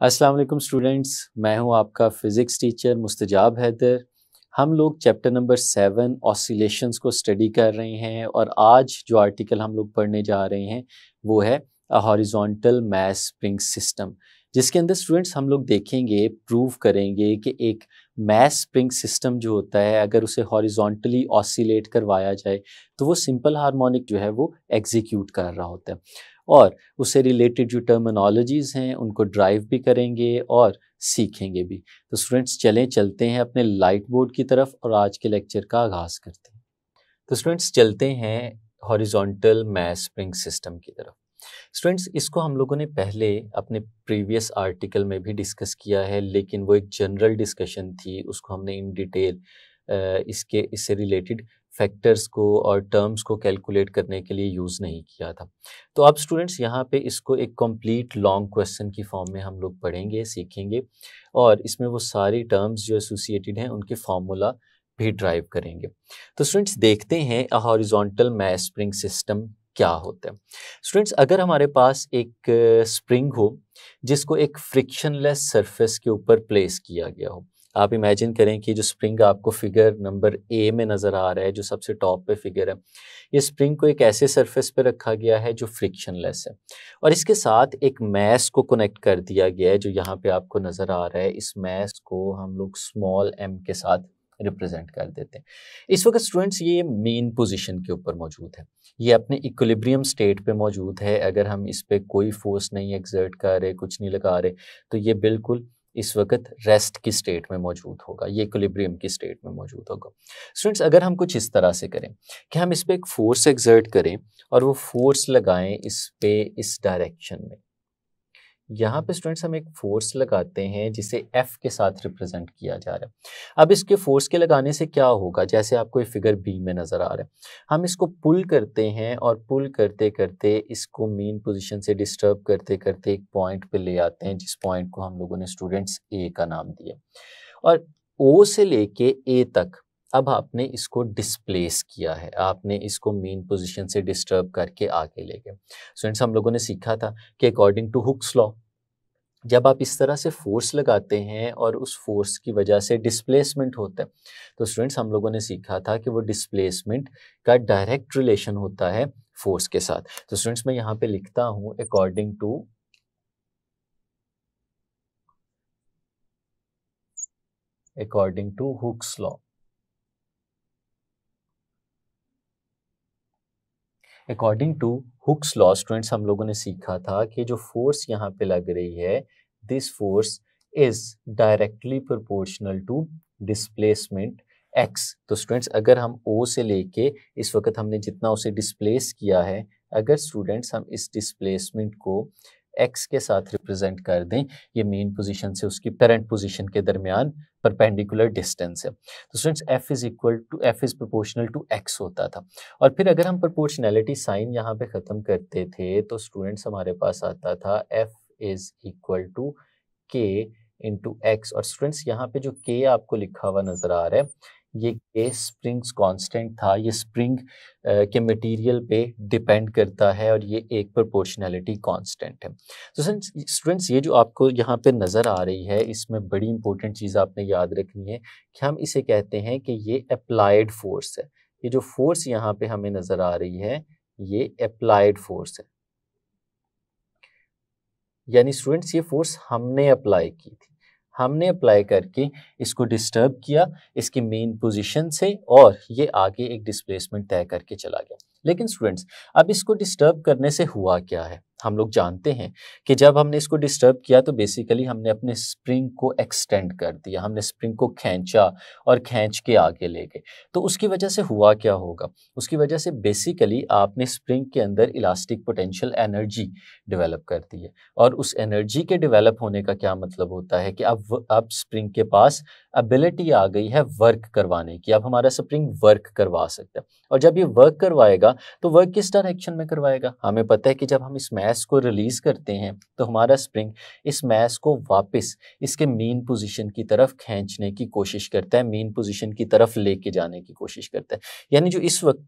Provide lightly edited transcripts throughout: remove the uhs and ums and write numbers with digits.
अस्सलाम वालेकुम स्टूडेंट्स, मैं हूं आपका फ़िज़िक्स टीचर मुस्तजाब हैदर। हम लोग चैप्टर नंबर 7 ऑसिलेशंस को स्टडी कर रहे हैं और आज जो आर्टिकल हम लोग पढ़ने जा रहे हैं वो है a horizontal mass spring system, जिसके अंदर स्टूडेंट्स हम लोग देखेंगे, प्रूव करेंगे कि एक मास स्प्रिंग सिस्टम जो होता है अगर उसे हॉरिजॉन्टली ऑसिलेट करवाया जाए तो वो सिंपल हार्मोनिक जो है वो एग्जीक्यूट कर रहा होता है। और उससे रिलेटेड जो टर्मिनोलॉजीज़ हैं उनको ड्राइव भी करेंगे और सीखेंगे भी। तो स्टूडेंट्स चलते हैं अपने लाइट बोर्ड की तरफ और आज के लेक्चर का आगाज़ करते हैं। तो स्टूडेंट्स चलते हैं हॉरिजॉन्टल मास स्प्रिंग सिस्टम की तरफ। स्टूडेंट्स इसको हम लोगों ने पहले अपने प्रीवियस आर्टिकल में भी डिस्कस किया है, लेकिन वो एक जनरल डिस्कशन थी, उसको हमने इन डिटेल इससे रिलेटेड फैक्टर्स को और टर्म्स को कैलकुलेट करने के लिए यूज़ नहीं किया था। तो अब स्टूडेंट्स यहाँ पे इसको एक कंप्लीट लॉन्ग क्वेश्चन की फॉर्म में हम लोग पढ़ेंगे, सीखेंगे और इसमें वो सारी टर्म्स जो एसोसिएटेड हैं उनके फार्मूला भी ड्राइव करेंगे। तो स्टूडेंट्स देखते हैं a horizontal mass spring system क्या होता है। स्टूडेंट्स अगर हमारे पास एक स्प्रिंग हो जिसको एक फ्रिक्शनलेस सरफेस के ऊपर प्लेस किया गया हो, आप इमेजिन करें कि जो स्प्रिंग आपको फिगर नंबर ए में नज़र आ रहा है, जो सबसे टॉप पे फिगर है, ये स्प्रिंग को एक ऐसे सरफेस पे रखा गया है जो फ्रिक्शनलेस है और इसके साथ एक मैस को कनेक्ट कर दिया गया है जो यहाँ पे आपको नज़र आ रहा है। इस मैस को हम लोग स्मॉल एम के साथ रिप्रेजेंट कर देते हैं। इस वक्त स्टूडेंट्स ये मेन पोजीशन के ऊपर मौजूद है, ये अपने इक्विलिब्रियम स्टेट पे मौजूद है। अगर हम इस पे कोई फोर्स नहीं एक्सर्ट कर रहे, कुछ नहीं लगा रहे, तो ये बिल्कुल इस वक्त रेस्ट की स्टेट में मौजूद होगा, ये इक्विलिब्रियम की स्टेट में मौजूद होगा। स्टूडेंट्स अगर हम कुछ इस तरह से करें कि हम इस पे एक फोर्स एक्सर्ट करें और वो फोर्स लगाएं इस पे इस डायरेक्शन में, यहाँ पे स्टूडेंट्स हम एक फोर्स लगाते हैं जिसे F के साथ रिप्रेजेंट किया जा रहा है। अब इसके फोर्स के लगाने से क्या होगा, जैसे आपको ये फिगर बी में नज़र आ रहा है, हम इसको पुल करते हैं और पुल करते करते इसको मेन पोजीशन से डिस्टर्ब करते करते एक पॉइंट पे ले आते हैं, जिस पॉइंट को हम लोगों ने स्टूडेंट्स ए का नाम दिया और ओ से लेके ए तक अब आपने इसको डिस्प्लेस किया है, आपने इसको मेन पोजीशन से डिस्टर्ब करके आगे ले गए। स्टूडेंट्स हम लोगों ने सीखा था कि अकॉर्डिंग टू हुक्स लॉ जब आप इस तरह से फोर्स लगाते हैं और उस फोर्स की वजह से डिस्प्लेसमेंट होता है, तो स्टूडेंट्स हम लोगों ने सीखा था कि वो डिस्प्लेसमेंट का डायरेक्ट रिलेशन होता है फोर्स के साथ। तो स्टूडेंट्स मैं यहाँ पे लिखता हूँ according to Hooke's law. According to Hooke's law students हम लोगों ने सीखा था कि जो फोर्स यहाँ पे लग रही है, this force is directly proportional to displacement x. तो स्टूडेंट्स अगर हम ओ से लेके इस वक्त हमने जितना उसे डिस्प्लेस किया है, अगर स्टूडेंट्स हम इस डिस्प्लेसमेंट को एक्स के साथ रिप्रेजेंट कर दें, ये मेन पोजीशन से उसकी पेरेंट पोजीशन के दरमियान परपेंडिकुलर डिस्टेंस है। तो students F is proportional to x होता था। और फिर अगर हम प्रोपोर्शनैलिटी साइन यहाँ पे ख़त्म करते थे तो स्टूडेंट्स हमारे पास आता था एफ इज इक्वल टू के इंटू एक्स। और स्टूडेंट्स यहाँ पे जो के आपको लिखा हुआ नज़र आ रहा है, ये के स्प्रिंग्स कांस्टेंट था, ये स्प्रिंग के मटेरियल पे डिपेंड करता है और ये एक प्रोपोर्शनैलिटी कांस्टेंट है। तो स्टूडेंट्स ये जो आपको यहाँ पे नज़र आ रही है, इसमें बड़ी इंपॉर्टेंट चीज़ आपने याद रखनी है कि हम इसे कहते हैं कि ये अप्लाइड फोर्स है। ये जो फोर्स यहाँ पे हमें नज़र आ रही है, ये अप्लाइड फोर्स है, यानी स्टूडेंट्स ये फोर्स हमने अप्लाई की थी, हमने अप्लाई करके इसको डिस्टर्ब किया इसकी मेन पोजीशन से और ये आगे एक डिस्प्लेसमेंट तय करके चला गया। लेकिन स्टूडेंट्स अब इसको डिस्टर्ब करने से हुआ क्या है, हम लोग जानते हैं कि जब हमने इसको डिस्टर्ब किया तो बेसिकली हमने अपने स्प्रिंग को एक्सटेंड कर दिया, हमने स्प्रिंग को खींचा और खींच के आगे ले गए। तो उसकी वजह से हुआ क्या होगा, उसकी वजह से बेसिकली आपने स्प्रिंग के अंदर इलास्टिक पोटेंशियल एनर्जी डेवलप कर दी है। और उस एनर्जी के डेवलप होने का क्या मतलब होता है कि अब स्प्रिंग के पास एबिलिटी आ गई है वर्क करवाने की, अब हमारा स्प्रिंग वर्क करवा सकता है। और जब ये वर्क करवाएगा तो वर्क किस डायरेक्शन में करवाएगा, हमें पता है कि जब हम इस मैस को रिलीज करते हैं तो हमारा स्प्रिंग इस मैस को वापस इसके मेन पोजीशन की तरफ खींचने की कोशिश करता है, मेन पोजीशन की तरफ लेके जाने की कोशिश करता है। यानी जो इस वक्त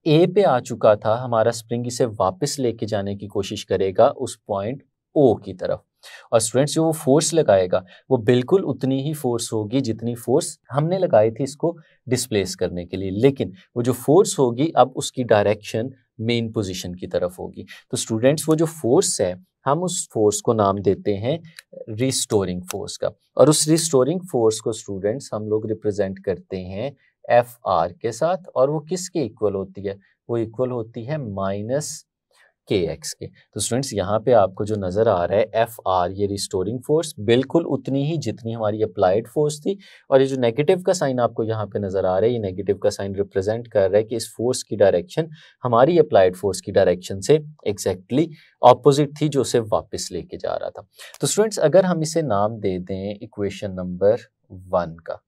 ए पे आ चुका था, हमारा स्प्रिंग इसे वापस लेके जाने की कोशिश करेगा उस पॉइंट ओ की तरफ। और स्टूडेंट्स जो वो फोर्स लगाएगा वो बिल्कुल उतनी ही फोर्स होगी जितनी फोर्स हमने लगाई थी इसको डिस्प्लेस करने के लिए, लेकिन वो जो फोर्स होगी अब उसकी डायरेक्शन मेन पोजीशन की तरफ होगी। तो स्टूडेंट्स वो जो फोर्स है हम उस फोर्स को नाम देते हैं रिस्टोरिंग फोर्स का, और उस रिस्टोरिंग फोर्स को स्टूडेंट्स हम लोग रिप्रेजेंट करते हैं एफ आर के साथ, और वो किसके इक्वल होती है, वो इक्वल होती है माइनस के एक्स के। तो स्टूडेंट्स यहाँ पे आपको जो नज़र आ रहा है एफ आर, ये रिस्टोरिंग फोर्स बिल्कुल उतनी ही जितनी हमारी अप्लाइड फोर्स थी, और ये जो नेगेटिव का साइन आपको यहाँ पे नज़र आ रहा है, ये नेगेटिव का साइन रिप्रेजेंट कर रहा है कि इस फोर्स की डायरेक्शन हमारी अप्लाइड फोर्स की डायरेक्शन से एग्जैक्टली ऑपोजिट थी, जो उसे वापस लेके जा रहा था। तो स्टूडेंट्स अगर हम इसे नाम दे दें इक्वेशन नंबर 1 का,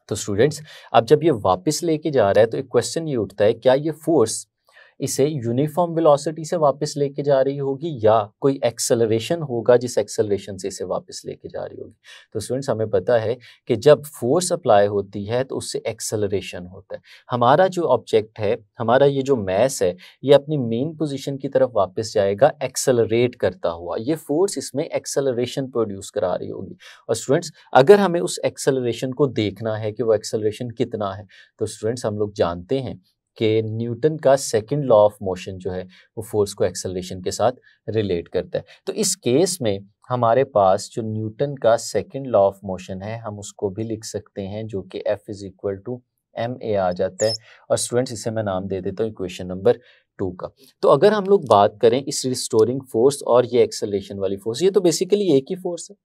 तो स्टूडेंट्स अब जब ये वापस लेके जा रहा है तो एक क्वेश्चन ये उठता है, क्या ये फोर्स इसे यूनिफॉर्म वेलोसिटी से वापस लेके जा रही होगी या कोई एक्सेलरेशन होगा जिस एक्सेलरेशन से इसे वापस लेके जा रही होगी। तो स्टूडेंट्स हमें पता है कि जब फोर्स अप्लाई होती है तो उससे एक्सेलरेशन होता है। हमारा जो ऑब्जेक्ट है, हमारा ये जो मैस है, ये अपनी मेन पोजीशन की तरफ वापस जाएगा एक्सेलरेट करता हुआ। ये फोर्स इसमें एक्सेलरेशन प्रोड्यूस करा रही होगी, और स्टूडेंट्स अगर हमें उस एक्सेलरेशन को देखना है कि वो एक्सेलरेशन कितना है, तो स्टूडेंट्स हम लोग जानते हैं कि न्यूटन का सेकंड लॉ ऑफ मोशन जो है वो फोर्स को एक्सेलरेशन के साथ रिलेट करता है। तो इस केस में हमारे पास जो न्यूटन का सेकंड लॉ ऑफ मोशन है हम उसको भी लिख सकते हैं, जो कि F is equal to ma आ जाता है, और स्टूडेंट्स इसे मैं नाम दे देता हूँ इक्वेशन नंबर 2 का। तो अगर हम लोग बात करें इस रिस्टोरिंग फोर्स और ये एक्सेलरेशन वाली फोर्स, ये तो बेसिकली एक ही फोर्स है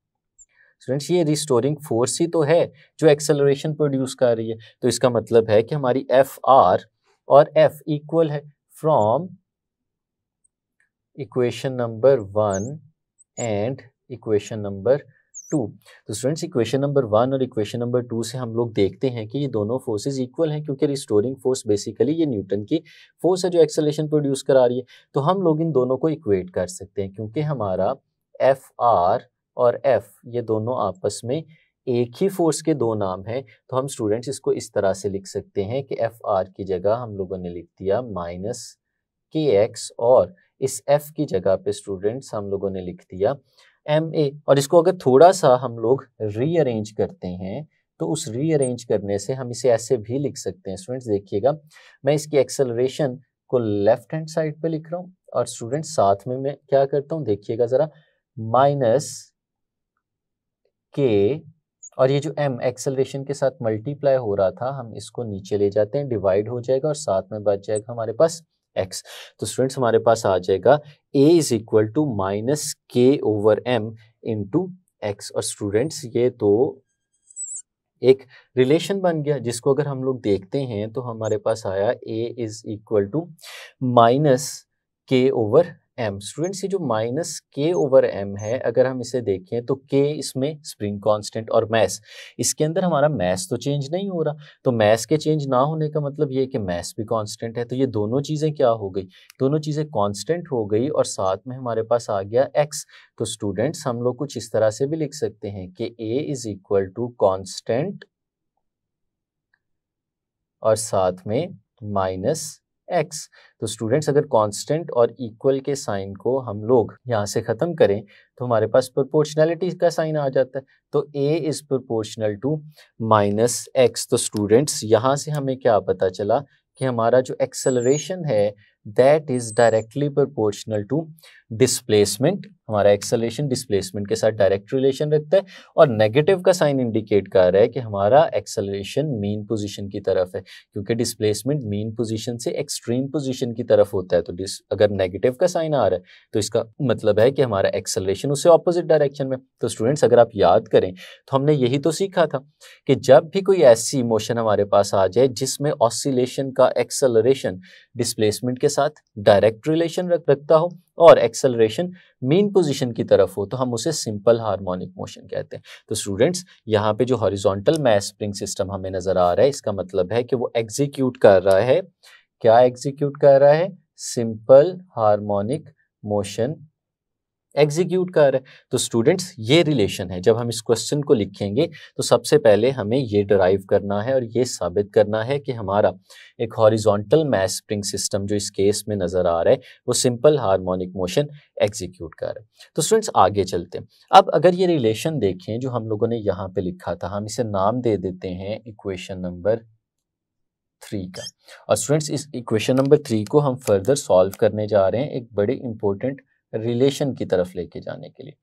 स्टूडेंट्स, ये रिस्टोरिंग फोर्स ही तो है जो एक्सेलरेशन प्रोड्यूस कर रही है। तो इसका मतलब है कि हमारी एफ आर और F इक्वल है from equation number 1 and equation number 2। तो स्टूडेंट्स इक्वेशन नंबर 1 और इक्वेशन नंबर 2 से हम लोग देखते हैं कि ये दोनों फोर्सेस इक्वल हैं, क्योंकि रिस्टोरिंग फोर्स बेसिकली ये न्यूटन की फोर्स है जो एक्सेलरेशन प्रोड्यूस करा रही है। तो हम लोग इन दोनों को इक्वेट कर सकते हैं, क्योंकि हमारा एफ आर और F ये दोनों आपस में एक ही फोर्स के दो नाम हैं। तो हम स्टूडेंट्स इसको इस तरह से लिख सकते हैं कि एफ आर की जगह हम लोगों ने लिख दिया माइनस के एक्स, और इस F की जगह पे स्टूडेंट्स हम लोगों ने लिख दिया एम ए। और इसको अगर थोड़ा सा हम लोग रीअरेंज करते हैं तो उस रीअरेंज करने से हम इसे ऐसे भी लिख सकते हैं। स्टूडेंट्स देखिएगा, मैं इसकी एक्सेलरेशन को लेफ्ट हैंड साइड पे लिख रहा हूँ, और स्टूडेंट्स साथ में मैं क्या करता हूँ देखिएगा ज़रा, माइनस के, और ये जो m एक्सेलरेशन के साथ मल्टीप्लाई हो रहा था हम इसको नीचे ले जाते हैं, डिवाइड हो जाएगा और साथ में बच जाएगा हमारे पास x। तो स्टूडेंट्स हमारे पास आ जाएगा a is equal to minus के ओवर m इंटू एक्स। और स्टूडेंट्स ये तो एक रिलेशन बन गया, जिसको अगर हम लोग देखते हैं तो हमारे पास आया a is equal to minus के ओवर m। स्टूडेंट्स ये जो माइनस के ओवर m है, अगर हम इसे देखें तो k इसमें स्प्रिंग कांस्टेंट और मैस, इसके अंदर हमारा मैस तो चेंज नहीं हो रहा, तो मैस के चेंज ना होने का मतलब ये है कि मैस भी कांस्टेंट है। तो ये दोनों चीज़ें क्या हो गई, दोनों चीज़ें कांस्टेंट हो गई, और साथ में हमारे पास आ गया x। तो स्टूडेंट्स हम लोग कुछ इस तरह से भी लिख सकते हैं कि a is equal to constant और साथ में माइनस x। तो स्टूडेंट्स अगर कांस्टेंट और इक्वल के साइन को हम लोग यहाँ से ख़त्म करें तो हमारे पास प्रोपोर्शनैलिटी का साइन आ जाता है, तो a is proportional to minus x। तो स्टूडेंट्स यहाँ से हमें क्या पता चला कि हमारा जो एक्सेलरेशन है that is directly proportional to displacement. हमारा एक्सेलरेशन डिस्प्लेसमेंट के साथ डायरेक्ट रिलेशन रखता है, और नेगेटिव का साइन इंडिकेट कर रहा है कि हमारा एक्सेलरेशन मीन पोजीशन की तरफ है, क्योंकि डिस्प्लेसमेंट मीन पोजीशन से एक्सट्रीम पोजीशन की तरफ होता है। तो अगर नेगेटिव का साइन आ रहा है तो इसका मतलब है कि हमारा एक्सेलरेशन उससे ऑपोजिट डायरेक्शन में। तो स्टूडेंट्स अगर आप याद करें तो हमने यही तो सीखा था कि जब भी कोई ऐसी मोशन हमारे पास आ जाए जिसमें ऑसिलेशन का एक्सेलरेशन डिस्प्लेसमेंट के साथ डायरेक्ट रिलेशन रखता हो और एक्सेलरेशन मीन पोजीशन की तरफ हो, तो हम उसे सिंपल हार्मोनिक मोशन कहते हैं। तो स्टूडेंट्स यहाँ पे जो हॉरिजॉन्टल मैस स्प्रिंग सिस्टम हमें नजर आ रहा है, इसका मतलब है कि वो एग्जीक्यूट कर रहा है, क्या एग्जीक्यूट कर रहा है, सिंपल हार्मोनिक मोशन एग्जीक्यूट कर रहा है। तो स्टूडेंट्स ये रिलेशन है, जब हम इस क्वेश्चन को लिखेंगे तो सबसे पहले हमें ये डिराइव करना है और ये साबित करना है कि हमारा एक हॉरिजॉन्टल मैस स्प्रिंग सिस्टम जो इस केस में नज़र आ रहा है वो सिंपल हार्मोनिक मोशन एग्जीक्यूट कर रहा है। तो स्टूडेंट्स आगे चलते हैं। अब अगर ये रिलेशन देखें जो हम लोगों ने यहाँ पे लिखा था, हम इसे नाम दे देते हैं इक्वेशन नंबर 3 का। और स्टूडेंट्स इस इक्वेशन नंबर 3 को हम फर्दर सॉल्व करने जा रहे हैं एक बड़े इंपॉर्टेंट रिलेशन की तरफ लेके जाने के लिए।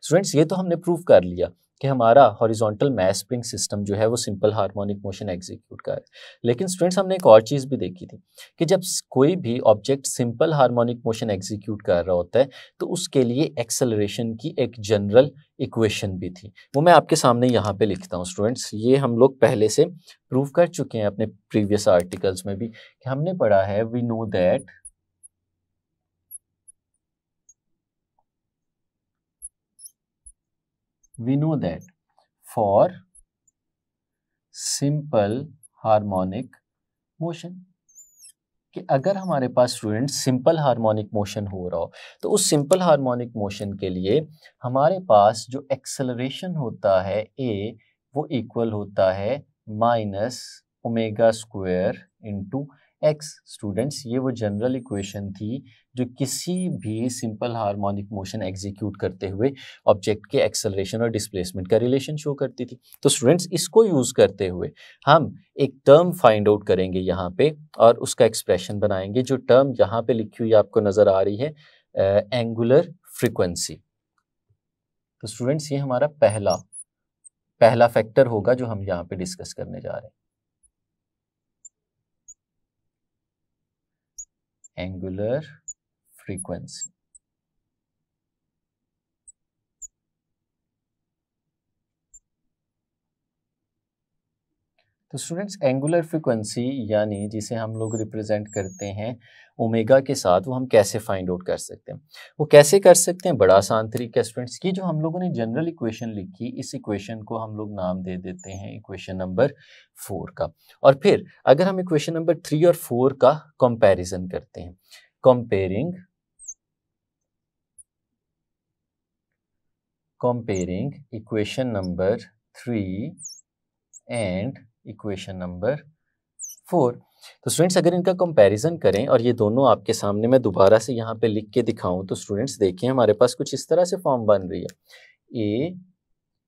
स्टूडेंट्स ये तो हमने प्रूव कर लिया कि हमारा हॉरिजॉन्टल मैस स्प्रिंग सिस्टम जो है वो सिंपल हार्मोनिक मोशन एग्जीक्यूट कर रहा है। लेकिन स्टूडेंट्स हमने एक और चीज़ भी देखी थी कि जब कोई भी object simple harmonic motion execute कर रहा होता है तो उसके लिए एक्सेलरेशन की एक जनरल इक्वेशन भी थी, वो मैं आपके सामने यहाँ पे लिखता हूँ। स्टूडेंट्स ये हम लोग पहले से प्रूव कर चुके हैं अपने प्रीवियस आर्टिकल्स में भी कि हमने पढ़ा है we know that for simple harmonic motion कि अगर हमारे पास स्टूडेंट सिंपल हार्मोनिक मोशन हो रहा हो तो उस सिंपल हार्मोनिक मोशन के लिए हमारे पास जो एक्सेलरेशन होता है ए वो इक्वल होता है minus omega square into x. Students ये वो जनरल इक्वेशन थी जो किसी भी सिंपल हार्मोनिक मोशन एग्जीक्यूट करते हुए ऑब्जेक्ट के एक्सेलरेशन और डिस्प्लेसमेंट का रिलेशन शो करती थी। तो स्टूडेंट्स इसको यूज़ करते हुए हम एक टर्म फाइंड आउट करेंगे यहाँ पे और उसका एक्सप्रेशन बनाएंगे। जो टर्म यहाँ पे लिखी हुई आपको नज़र आ रही है एंगुलर फ्रीक्वेंसी। तो स्टूडेंट्स ये हमारा पहला फैक्टर होगा जो हम यहाँ पे डिस्कस करने जा रहे हैं, एंगुलर फ्रीक्वेंसी। तो स्टूडेंट्स एंगुलर फ्रीक्वेंसी यानी जिसे हम लोग रिप्रेजेंट करते हैं ओमेगा के साथ, वो हम कैसे फाइंड आउट कर सकते हैं? वो कैसे कर सकते हैं? बड़ा आसान तरीका है स्टूडेंट्स। ये जो हम लोगों ने जनरल इक्वेशन लिखी, इस इक्वेशन को हम लोग नाम दे देते हैं इक्वेशन नंबर 4 का। और फिर अगर हम इक्वेशन नंबर 3 और 4 का कंपैरिजन करते हैं, comparing equation number 3 and equation number 4। तो स्टूडेंट्स अगर इनका कंपैरिजन करें और ये दोनों आपके सामने मैं दोबारा से यहाँ पे लिख के दिखाऊं तो स्टूडेंट्स देखिए हमारे पास कुछ इस तरह से फॉर्म बन रही है, A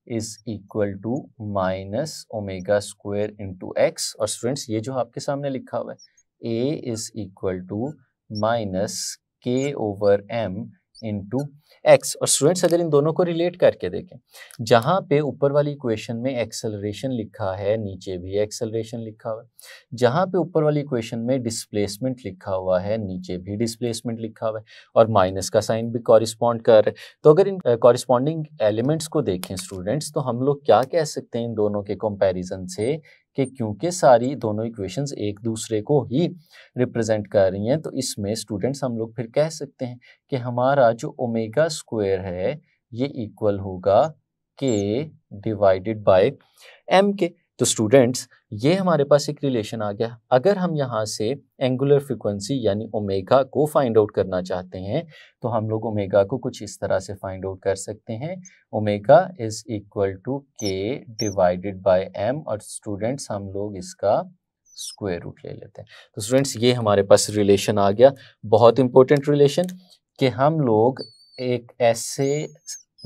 is equal to minus omega square into x. और स्टूडेंट्स ये जो आपके सामने लिखा हुआ है A is equal to minus के ओवर एम इंटू एक्स। और स्टूडेंट्स अगर इन दोनों को रिलेट करके देखें, जहाँ पे ऊपर वाली इक्वेशन में एक्सेलरेशन लिखा है नीचे भी एक्सेलरेशन लिखा हुआ है, जहाँ पे ऊपर वाली इक्वेशन में डिस्प्लेसमेंट लिखा हुआ है नीचे भी डिस्प्लेसमेंट लिखा हुआ है और माइनस का साइन भी कॉरिस्पॉन्ड कर रहा है। तो अगर इन कॉरिस्पॉन्डिंग एलिमेंट्स को देखें स्टूडेंट्स तो हम लोग क्या कह सकते हैं इन दोनों के कंपैरिजन से कि क्योंकि सारी दोनों इक्वेशंस एक दूसरे को ही रिप्रेजेंट कर रही हैं तो इसमें स्टूडेंट्स हम लोग फिर कह सकते हैं कि हमारा जो ओमेगा स्क्वायर है ये इक्वल होगा के डिवाइडेड बाय एम के। तो स्टूडेंट्स ये हमारे पास एक रिलेशन आ गया। अगर हम यहाँ से एंगुलर फ्रीक्वेंसी यानी ओमेगा को फाइंड आउट करना चाहते हैं तो हम लोग ओमेगा को कुछ इस तरह से फाइंड आउट कर सकते हैं, ओमेगा इज इक्वल टू के डिवाइडेड बाय एम। और स्टूडेंट्स हम लोग इसका स्क्वायर रूट ले लेते हैं। तो स्टूडेंट्स ये हमारे पास रिलेशन आ गया, बहुत इंपॉर्टेंट रिलेशन, कि हम लोग एक ऐसे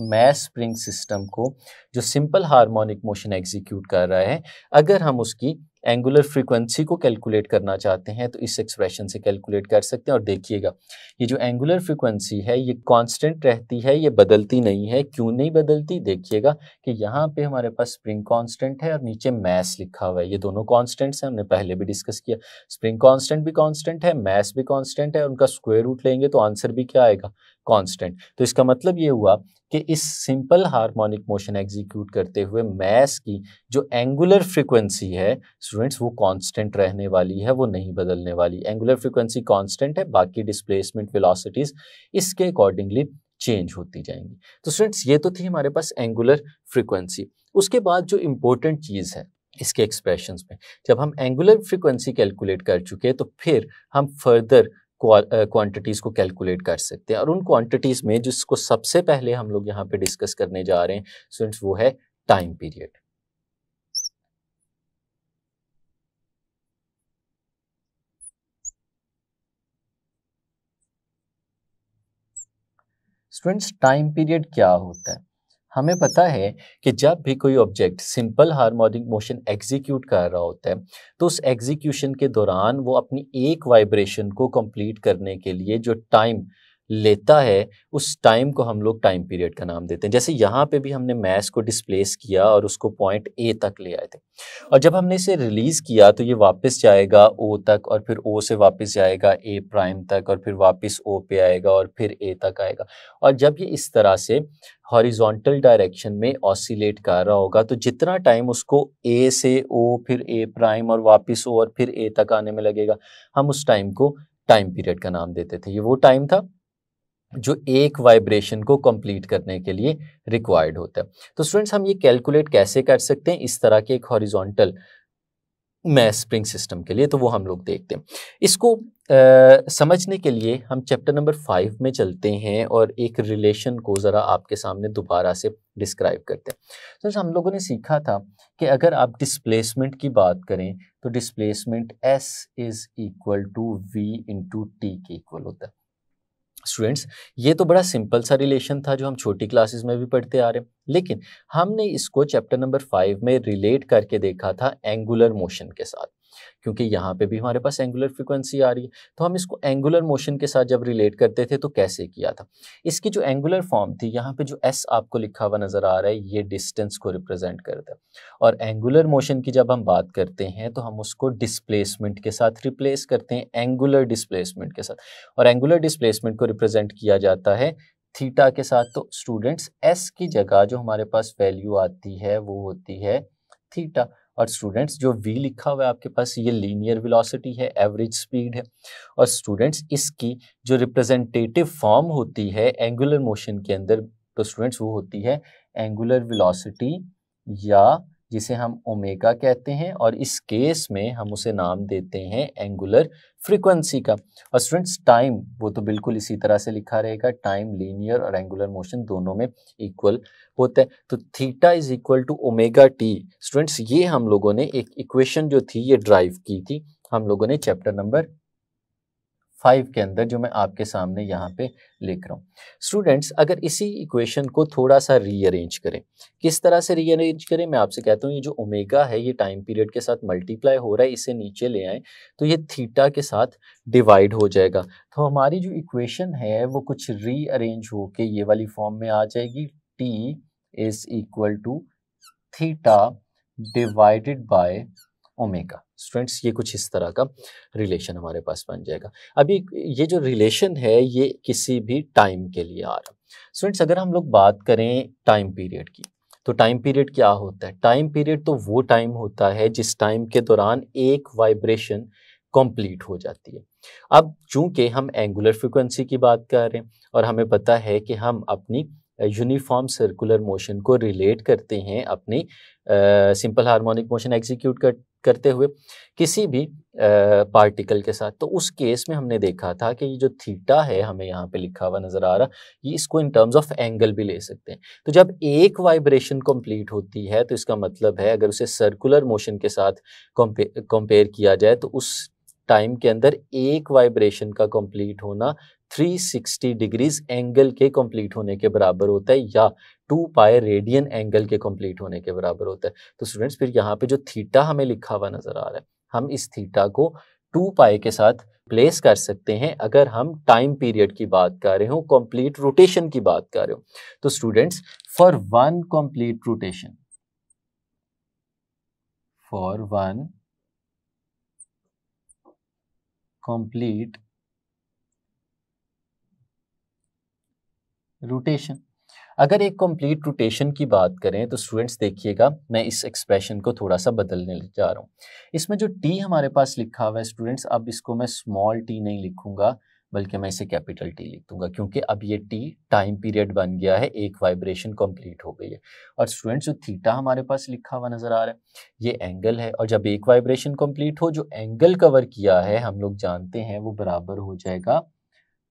मैस स्प्रिंग सिस्टम को जो सिंपल हार्मोनिक मोशन एग्जीक्यूट कर रहा है, अगर हम उसकी एंगुलर फ्रीक्वेंसी को कैलकुलेट करना चाहते हैं तो इस एक्सप्रेशन से कैलकुलेट कर सकते हैं। और देखिएगा ये जो एंगुलर फ्रीक्वेंसी है ये कांस्टेंट रहती है, ये बदलती नहीं है। क्यों नहीं बदलती? देखिएगा कि यहाँ पे हमारे पास स्प्रिंग कांस्टेंट है और नीचे मैस लिखा हुआ है, ये दोनों कांस्टेंट्स हैं, हमने पहले भी डिस्कस किया। स्प्रिंग कांस्टेंट भी कांस्टेंट है, मैस भी कांस्टेंट है, उनका स्क्वायर रूट लेंगे तो आंसर भी क्या आएगा? कांस्टेंट। तो इसका मतलब ये हुआ कि इस सिंपल हार्मोनिक मोशन एग्जीक्यूट करते हुए मैस की जो एंगुलर फ्रीक्वेंसी है स्टूडेंट्स वो कांस्टेंट रहने वाली है, वो नहीं बदलने वाली। एंगुलर फ्रीक्वेंसी कांस्टेंट है, बाकी डिस्प्लेसमेंट वेलोसिटीज इसके अकॉर्डिंगली चेंज होती जाएंगी। तो स्टूडेंट्स ये तो थी हमारे पास एंगुलर फ्रीक्वेंसी। उसके बाद जो इंपॉर्टेंट चीज़ है इसके एक्सप्रेशंस में, जब हम एंगुलर फ्रीक्वेंसी कैलकुलेट कर चुके तो फिर हम फर्दर क्वांटिटीज़ को कैलकुलेट कर सकते हैं। और उन क्वांटिटीज़ में जिसको सबसे पहले हम लोग यहाँ पे डिस्कस करने जा रहे हैं स्टूडेंट्स, वो है time period. Students, time period क्या होता है? हमें पता है कि जब भी कोई object simple harmonic motion execute कर रहा होता है तो उस एग्जीक्यूशन के दौरान वो अपनी एक वाइब्रेशन को कंप्लीट करने के लिए जो टाइम लेता है उस टाइम को हम लोग टाइम पीरियड का नाम देते हैं। जैसे यहाँ पे भी हमने मैस को डिस्प्लेस किया और उसको पॉइंट ए तक ले आए थे, और जब हमने इसे रिलीज़ किया तो ये वापस जाएगा ओ तक, और फिर ओ से वापस जाएगा ए प्राइम तक, और फिर वापस ओ पे आएगा, और फिर ए तक आएगा। और जब ये इस तरह से हॉरिजॉन्टल डायरेक्शन में ऑसिलेट कर रहा होगा तो जितना टाइम उसको ए से ओ, फिर ए प्राइम और वापस ओ और फिर ए तक आने में लगेगा, हम उस टाइम को टाइम पीरियड का नाम देते थे। ये वो टाइम था जो एक वाइब्रेशन को कंप्लीट करने के लिए रिक्वायर्ड होता है। तो स्टूडेंट्स, हम ये कैलकुलेट कैसे कर सकते हैं इस तरह के एक हॉरिजॉन्टल मैस स्प्रिंग सिस्टम के लिए, तो वो हम लोग देखते हैं। इसको समझने के लिए हम चैप्टर नंबर 5 में चलते हैं और एक रिलेशन को ज़रा आपके सामने दोबारा से डिस्क्राइब करते हैं। तो हम लोगों ने सीखा था कि अगर आप डिस्प्लेसमेंट की बात करें तो displacement S is equal to V into t के इक्वल होता है। स्टूडेंट्स, ये तो बड़ा सिंपल सा रिलेशन था जो हम छोटी क्लासेस में भी पढ़ते आ रहे हैं, लेकिन हमने इसको चैप्टर नंबर 5 में रिलेट करके देखा था एंगुलर मोशन के साथ, क्योंकि यहाँ पे भी हमारे पास एंगुलर फ्रीक्वेंसी आ रही है। तो हम इसको एंगुलर मोशन के साथ जब रिलेट करते थे तो कैसे किया था? इसकी जो एंगुलर फॉर्म थी, यहाँ पे जो एस आपको लिखा हुआ नजर आ रहा है, ये डिस्टेंस को रिप्रेजेंट करता है। और एंगुलर मोशन की जब हम बात करते हैं तो हम उसको डिस्प्लेसमेंट के साथ रिप्लेस करते हैं, एंगुलर डिस्प्लेसमेंट के साथ। और एंगुलर डिस्प्लेसमेंट को रिप्रेजेंट किया जाता है थीटा के साथ। तो स्टूडेंट्स, एस की जगह जो हमारे पास वैल्यू आती है वो होती है थीटा। और स्टूडेंट्स, जो v लिखा हुआ है आपके पास, ये लीनियर वेलोसिटी है, एवरेज स्पीड है। और स्टूडेंट्स, इसकी जो रिप्रेजेंटेटिव फॉर्म होती है एंगुलर मोशन के अंदर, तो स्टूडेंट्स वो होती है एंगुलर वेलोसिटी, या जिसे हम ओमेगा कहते हैं, और इस केस में हम उसे नाम देते हैं एंगुलर फ्रीक्वेंसी का। और स्टूडेंट्स, टाइम वो तो बिल्कुल इसी तरह से लिखा रहेगा, टाइम लीनियर और एंगुलर मोशन दोनों में इक्वल होता है। तो theta is equal to omega t. Students, ये हम लोगों ने एक इक्वेशन जो थी ये ड्राइव की थी हम लोगों ने चैप्टर नंबर 5 के अंदर, जो मैं आपके सामने यहाँ पे लिख रहा हूँ। स्टूडेंट्स, अगर इसी इक्वेशन को थोड़ा सा रीअरेंज करें, किस तरह से रीअरेंज करें, मैं आपसे कहता हूँ ये जो ओमेगा है ये टाइम पीरियड के साथ मल्टीप्लाई हो रहा है, इसे नीचे ले आए तो ये थीटा के साथ डिवाइड हो जाएगा। तो हमारी जो इक्वेशन है वो कुछ रीअरेंज होके ये वाली फॉर्म में आ जाएगी, t is equal to theta divided by omega. Students, ये कुछ इस तरह का रिलेशन हमारे पास बन जाएगा। अभी ये जो रिलेशन है ये किसी भी टाइम के लिए आ रहा है। स्टूडेंट्स, अगर हम लोग बात करें टाइम पीरियड की, तो टाइम पीरियड क्या होता है? टाइम पीरियड तो वो टाइम होता है जिस टाइम के दौरान एक वाइब्रेशन कंप्लीट हो जाती है। अब चूंकि हम एंगुलर फ्रिक्वेंसी की बात कर रहे हैं और हमें पता है कि हम अपनी यूनिफॉर्म सर्कुलर मोशन को रिलेट करते हैं अपनी सिंपल हार्मोनिक मोशन एग्जीक्यूट करते हुए किसी भी पार्टिकल के साथ, तो उस केस में हमने देखा था कि ये जो थीटा है हमें यहाँ पे लिखा हुआ नजर आ रहा, ये इसको इन टर्म्स ऑफ एंगल भी ले सकते हैं। तो जब एक वाइब्रेशन कंप्लीट होती है तो इसका मतलब है अगर उसे सर्कुलर मोशन के साथ कंपेयर किया जाए तो उस टाइम के अंदर एक वाइब्रेशन का कंप्लीट होना 360 डिग्रीज एंगल के कंप्लीट होने के बराबर होता है, या 2 पाई रेडियन एंगल के कंप्लीट होने के बराबर होता है। तो स्टूडेंट्स, फिर यहाँ पे जो थीटा हमें लिखा हुआ नजर आ रहा है, हम इस थीटा को 2 पाई के साथ प्लेस कर सकते हैं अगर हम टाइम पीरियड की बात कर रहे हो, कंप्लीट रोटेशन की बात कर रहे हो। तो students, for one complete rotation, for one complete rotation, अगर एक कंप्लीट रोटेशन की बात करें तो स्टूडेंट्स देखिएगा, मैं इस एक्सप्रेशन को थोड़ा सा बदलने जा रहा हूँ। इसमें जो टी हमारे पास लिखा हुआ है स्टूडेंट्स, अब इसको मैं स्मॉल टी नहीं लिखूंगा, बल्कि मैं इसे कैपिटल टी लिख दूंगा, क्योंकि अब ये टी टाइम पीरियड बन गया है, एक वाइब्रेशन कंप्लीट हो गई है। और स्टूडेंट्स जो थीटा हमारे पास लिखा हुआ नजर आ रहा है, ये एंगल है, और जब एक वाइब्रेशन कंप्लीट हो, जो एंगल कवर किया है हम लोग जानते हैं वो बराबर हो जाएगा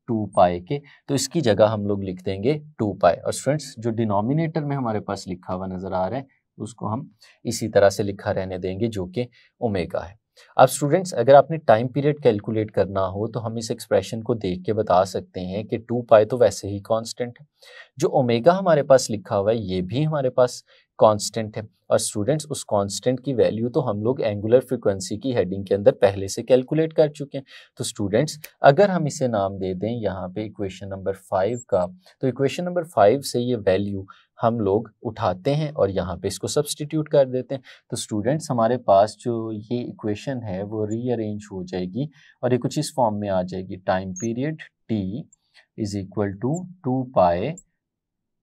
2 पाई के। तो इसकी जगह हम लोग लिख देंगे 2 पाई। और स्टूडेंट्स जो डिनोमिनेटर में हमारे पास लिखा हुआ नजर आ रहा है उसको हम इसी तरह से लिखा रहने देंगे, जो कि ओमेगा है। अब स्टूडेंट्स अगर आपने टाइम पीरियड कैलकुलेट करना हो तो हम इस एक्सप्रेशन को देख के बता सकते हैं कि 2 पाई तो वैसे ही कांस्टेंट है, जो ओमेगा हमारे पास लिखा हुआ है ये भी हमारे पास कांस्टेंट है। और स्टूडेंट्स उस कांस्टेंट की वैल्यू तो हम लोग एंगुलर फ्रीक्वेंसी की हेडिंग के अंदर पहले से कैलकुलेट कर चुके हैं। तो स्टूडेंट्स अगर हम इसे नाम दे दें यहाँ पे इक्वेशन नंबर 5 का, तो इक्वेशन नंबर 5 से ये वैल्यू हम लोग उठाते हैं और यहाँ पे इसको सब्सटीट्यूट कर देते हैं। तो स्टूडेंट्स हमारे पास जो ये इक्वेशन है वो रीअरेंज हो जाएगी और ये कुछ इस फॉर्म में आ जाएगी। Time period t is equal to 2 pi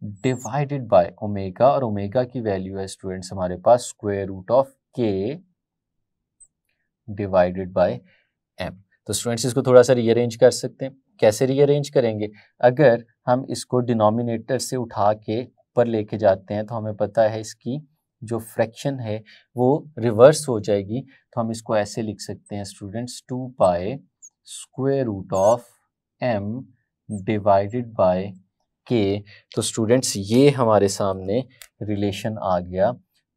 divided by omega, और ओमेगा की वैल्यू है स्टूडेंट्स हमारे पास square root of k divided by m। तो स्टूडेंट्स इसको थोड़ा सा रीअरेंज कर सकते हैं। कैसे रीअरेंज करेंगे? अगर हम इसको डिनोमिनेटर से उठा के ऊपर लेके जाते हैं तो हमें पता है इसकी जो फ्रैक्शन है वो रिवर्स हो जाएगी। तो हम इसको ऐसे लिख सकते हैं students 2 pi square root of m divided by k। तो स्टूडेंट्स ये हमारे सामने रिलेशन आ गया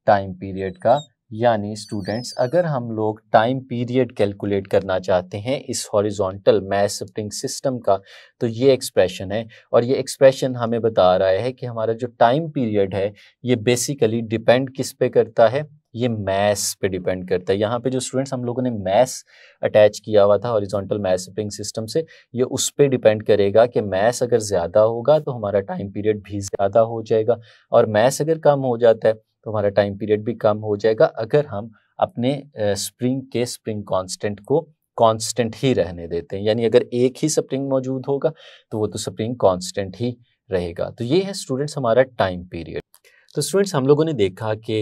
टाइम पीरियड का। यानी स्टूडेंट्स अगर हम लोग टाइम पीरियड कैलकुलेट करना चाहते हैं इस हॉरिजॉन्टल मैस स्प्रिंग सिस्टम का, तो ये एक्सप्रेशन है। और ये एक्सप्रेशन हमें बता रहा है कि हमारा जो टाइम पीरियड है ये बेसिकली डिपेंड किस पे करता है, ये मैस पे डिपेंड करता है। यहाँ पे जो स्टूडेंट्स हम लोगों ने मैस अटैच किया हुआ था हॉरिजॉन्टल मैस स्प्रिंग सिस्टम से, ये उस पे डिपेंड करेगा कि मैस अगर ज़्यादा होगा तो हमारा टाइम पीरियड भी ज़्यादा हो जाएगा, और मैस अगर कम हो जाता है तो हमारा टाइम पीरियड भी कम हो जाएगा, अगर हम अपने स्प्रिंग के स्प्रिंग कांस्टेंट को कांस्टेंट ही रहने देते हैं। यानी अगर एक ही स्प्रिंग मौजूद होगा तो वो तो स्प्रिंग कांस्टेंट ही रहेगा। तो ये है स्टूडेंट्स हमारा टाइम पीरियड। तो स्टूडेंट्स हम लोगों ने देखा कि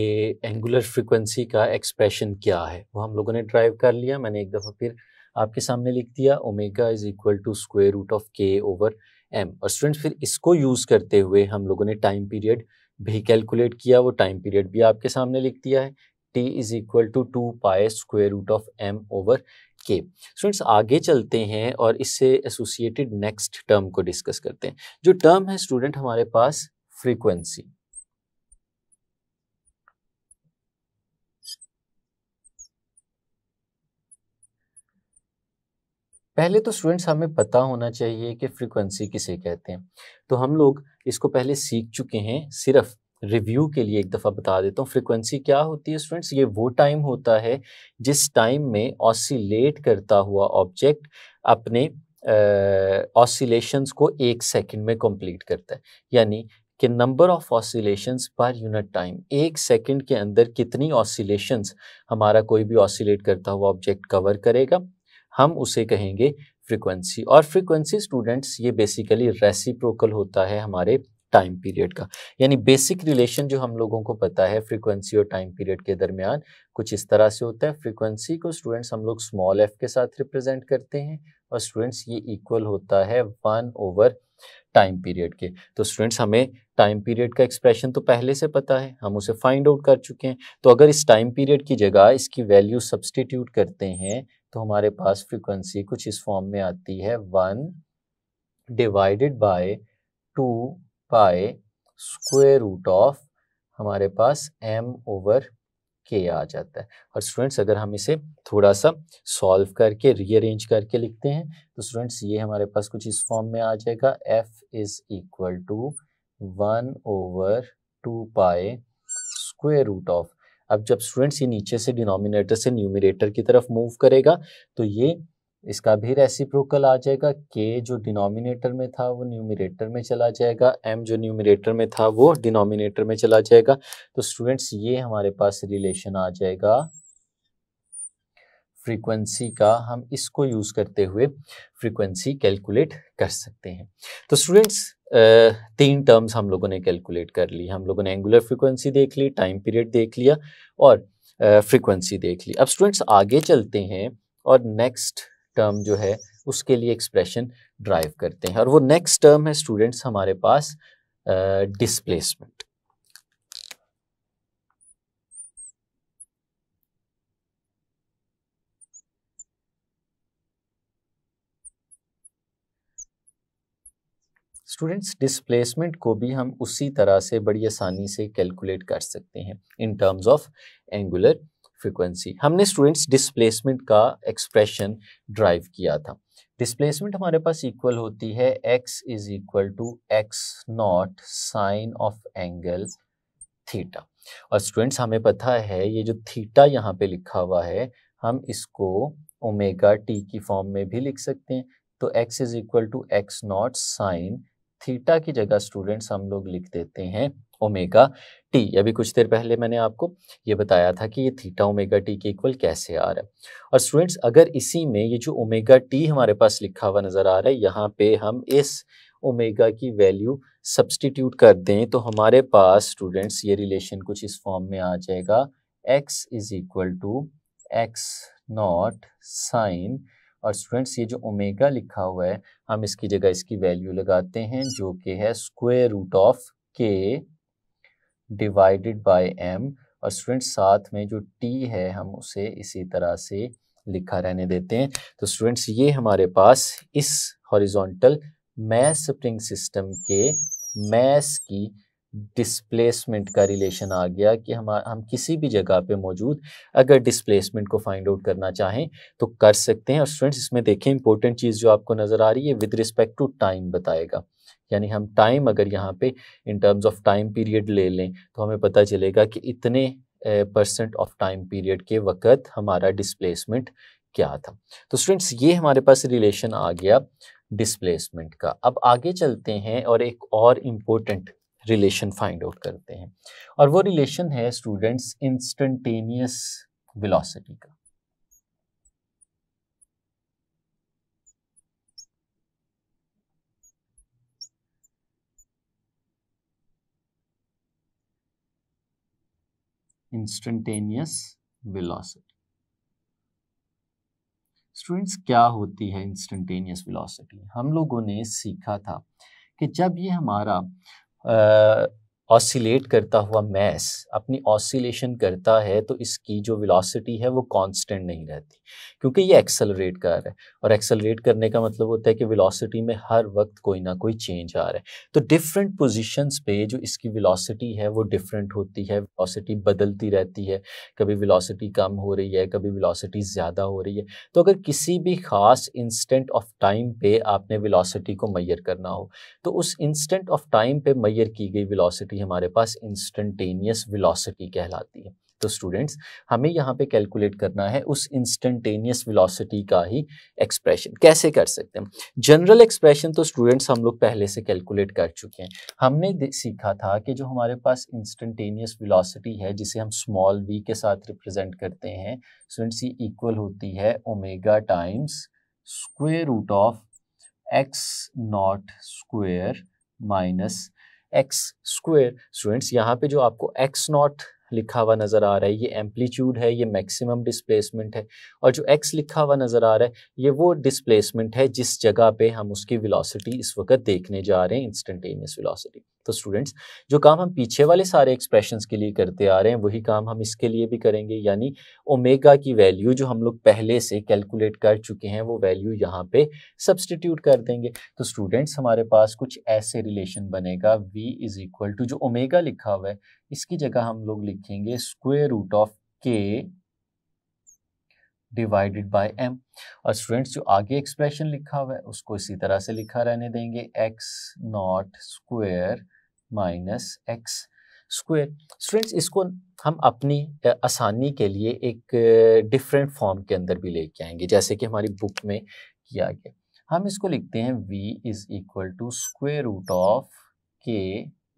एंगुलर फ्रीक्वेंसी का एक्सप्रेशन क्या है वो हम लोगों ने ड्राइव कर लिया। मैंने एक दफ़ा फिर आपके सामने लिख दिया, omega is equal to square root of k over m. और स्टूडेंट्स फिर इसको यूज़ करते हुए हम लोगों ने टाइम पीरियड भी कैलकुलेट किया, वो टाइम पीरियड भी आपके सामने लिख दिया है। t is equal to 2 pi square root of m over k। Students आगे चलते हैं और इससे एसोसिएटेड नेक्स्ट टर्म को डिस्कस करते हैं। जो टर्म है स्टूडेंट हमारे पास फ्रीक्वेंसी। पहले तो स्टूडेंट्स हमें पता होना चाहिए कि फ्रीक्वेंसी किसे कहते हैं। तो हम लोग इसको पहले सीख चुके हैं, सिर्फ रिव्यू के लिए एक दफ़ा बता देता हूँ। फ्रीक्वेंसी क्या होती है स्टूडेंट्स? ये वो टाइम होता है जिस टाइम में ऑसिलेट करता हुआ ऑब्जेक्ट अपने ऑसिलेशंस को 1 सेकंड में कंप्लीट करता है। यानी कि number of oscillations per unit time, 1 second के अंदर कितनी ऑसिलेशंस हमारा कोई भी ऑसिलेट करता हुआ ऑब्जेक्ट कवर करेगा, हम उसे कहेंगे फ्रीक्वेंसी। और फ्रीक्वेंसी स्टूडेंट्स ये बेसिकली रेसिप्रोकल होता है हमारे टाइम पीरियड का। यानी बेसिक रिलेशन जो हम लोगों को पता है फ्रीक्वेंसी और टाइम पीरियड के दरमियान कुछ इस तरह से होता है। फ्रीक्वेंसी को स्टूडेंट्स हम लोग स्मॉल f के साथ रिप्रेजेंट करते हैं, और स्टूडेंट्स ये इक्वल होता है 1 ओवर टाइम पीरियड के। तो स्टूडेंट्स हमें टाइम पीरियड का एक्सप्रेशन तो पहले से पता है, हम उसे फाइंड आउट कर चुके हैं। तो अगर इस टाइम पीरियड की जगह इसकी वैल्यू सब्सटीट्यूट करते हैं तो हमारे पास फ्रीक्वेंसी कुछ इस फॉर्म में आती है 1 divided by 2 pi square root of हमारे पास m ओवर k आ जाता है। और स्टूडेंट्स अगर हम इसे थोड़ा सा सॉल्व करके रीअरेंज करके लिखते हैं तो स्टूडेंट्स ये हमारे पास कुछ इस फॉर्म में आ जाएगा, f is equal to 1 over 2 pi square root of. अब जब स्टूडेंट्स ये नीचे से डिनोमिनेटर से न्यूमरेटर की तरफ मूव करेगा तो ये इसका भी रेसिप्रोकल आ जाएगा, k जो डिनोमिनेटर में था वो न्यूमरेटर में चला जाएगा, m जो न्यूमरेटर में था वो डिनोमिनेटर में चला जाएगा। तो स्टूडेंट्स ये हमारे पास रिलेशन आ जाएगा फ्रीक्वेंसी का। हम इसको यूज करते हुए फ्रीक्वेंसी कैलकुलेट कर सकते हैं। तो स्टूडेंट्स 3 टर्म्स हम लोगों ने कैलकुलेट कर ली। हम लोगों ने एंगुलर फ्रीक्वेंसी देख ली, टाइम पीरियड देख लिया और फ्रीक्वेंसी देख ली। अब स्टूडेंट्स आगे चलते हैं और नेक्स्ट टर्म जो है उसके लिए एक्सप्रेशन ड्राइव करते हैं। और वो नेक्स्ट टर्म है स्टूडेंट्स हमारे पास डिस्प्लेसमेंट। स्टूडेंट्स डिस्प्लेसमेंट को भी हम उसी तरह से बड़ी आसानी से कैलकुलेट कर सकते हैं in terms of angular frequency. हमने स्टूडेंट्स डिस्प्लेसमेंट का एक्सप्रेशन ड्राइव किया था। डिस्प्लेसमेंट हमारे पास इक्वल होती है x is equal to x naught sine of angle theta. और स्टूडेंट्स हमें पता है ये जो थीटा यहाँ पे लिखा हुआ है हम इसको ओमेगा टी की फॉर्म में भी लिख सकते हैं। तो x is equal to x naught sine theta की जगह स्टूडेंट्स हम लोग लिख देते हैं ओमेगा टी। अभी कुछ देर पहले मैंने आपको ये बताया था कि ये थीटा ओमेगा टी के इक्वल कैसे आ रहा है। और स्टूडेंट्स अगर इसी में ये जो ओमेगा टी हमारे पास लिखा हुआ नज़र आ रहा है यहाँ पे हम इस ओमेगा की वैल्यू सब्सटीट्यूट कर दें तो हमारे पास स्टूडेंट्स ये रिलेशन कुछ इस फॉर्म में आ जाएगा x is equal to x naught sine, और स्टूडेंट्स ये जो ओमेगा लिखा हुआ है हम इसकी जगह इसकी वैल्यू लगाते हैं जो कि है square root of k divided by m। और स्टूडेंट्स साथ में जो t है हम उसे इसी तरह से लिखा रहने देते हैं। तो स्टूडेंट्स ये हमारे पास इस हॉरिजॉन्टल मैस स्प्रिंग सिस्टम के मैस की डिस्प्लेसमेंट का रिलेशन आ गया कि हम किसी भी जगह पे मौजूद अगर डिस्प्लेसमेंट को फाइंड आउट करना चाहें तो कर सकते हैं। और स्टूडेंट्स इसमें देखें इंपॉर्टेंट चीज़ जो आपको नज़र आ रही है विद रिस्पेक्ट टू टाइम बताएगा, यानी हम टाइम अगर यहाँ पे इन टर्म्स ऑफ टाइम पीरियड ले लें तो हमें पता चलेगा कि इतने परसेंट ऑफ टाइम पीरियड के वक़्त हमारा डिस्प्लेसमेंट क्या था। तो स्टूडेंट्स ये हमारे पास रिलेशन आ गया डिस्प्लेसमेंट का। अब आगे चलते हैं और एक और इम्पोर्टेंट रिलेशन फाइंड आउट करते हैं और वो रिलेशन है स्टूडेंट्स इंस्टेंटेनियस वेलोसिटी का। इंस्टेंटेनियस वेलोसिटी स्टूडेंट्स क्या होती है इंस्टेंटेनियस वेलोसिटी? हम लोगों ने सीखा था कि जब ये हमारा ऑसिलेट करता हुआ मैस अपनी ऑसिलेशन करता है तो इसकी जो वेलोसिटी है वो कांस्टेंट नहीं रहती क्योंकि ये एक्सेलरेट कर रहा है, और एक्सेलरेट करने का मतलब होता है कि वेलोसिटी में हर वक्त कोई ना कोई चेंज आ रहा है। तो डिफरेंट पोजीशंस पे जो इसकी वेलोसिटी है वो डिफरेंट होती है, वेलोसिटी बदलती रहती है, कभी वेलोसिटी कम हो रही है कभी वेलोसिटी ज़्यादा हो रही है। तो अगर किसी भी ख़ास इंस्टेंट ऑफ टाइम पे आपने वेलोसिटी को मेजर करना हो तो उस इंस्टेंट ऑफ टाइम पे मेजर की गई वेलोसिटी हमारे पास इंस्टेंटेनियस वेलोसिटी कहलाती है। तो स्टूडेंट्स हमें यहाँ पे कैलकुलेट करना है उस इंस्टेंटेनियस वेलोसिटी का ही एक्सप्रेशन। कैसे कर सकते हैं? जनरल एक्सप्रेशन तो स्टूडेंट्स हम लोग पहले से कैलकुलेट कर चुके हैं। हमने सीखा था कि जो हमारे पास इंस्टेंटेनियस वेलोसिटी है जिसे हम स्मॉल v के साथ रिप्रेजेंट करते हैं स्टूडेंट्स ये इक्वल होती है omega times square root of x naught square minus x square. Students यहाँ पे जो आपको एक्स नॉट लिखा हुआ नज़र आ रहा है ये एम्पलीट्यूड है, ये मैक्सिमम डिस्प्लेसमेंट है, और जो एक्स लिखा हुआ नज़र आ रहा है ये वो डिस्प्लेसमेंट है जिस जगह पे हम उसकी वेलोसिटी इस वक्त देखने जा रहे हैं, इंस्टेंटेनियस वेलोसिटी। तो स्टूडेंट्स जो काम हम पीछे वाले सारे एक्सप्रेशंस के लिए करते आ रहे हैं वही काम हम इसके लिए भी करेंगे, यानी ओमेगा की वैल्यू जो हम लोग पहले से कैलकुलेट कर चुके हैं वो वैल्यू यहाँ पे सब्सटीट्यूट कर देंगे। तो स्टूडेंट्स हमारे पास कुछ ऐसे रिलेशन बनेगा v इज इक्वल टू जो ओमेगा लिखा हुआ है इसकी जगह हम लोग लिखेंगे square root of k divided by m। और स्टूडेंट्स जो आगे एक्सप्रेशन लिखा हुआ है उसको इसी तरह से लिखा रहने देंगे x naught square minus x square. Students इसको हम अपनी आसानी के लिए एक डिफरेंट फॉर्म के अंदर भी लेके आएंगे जैसे कि हमारी बुक में किया गया। हम इसको लिखते हैं v is equal to square root of k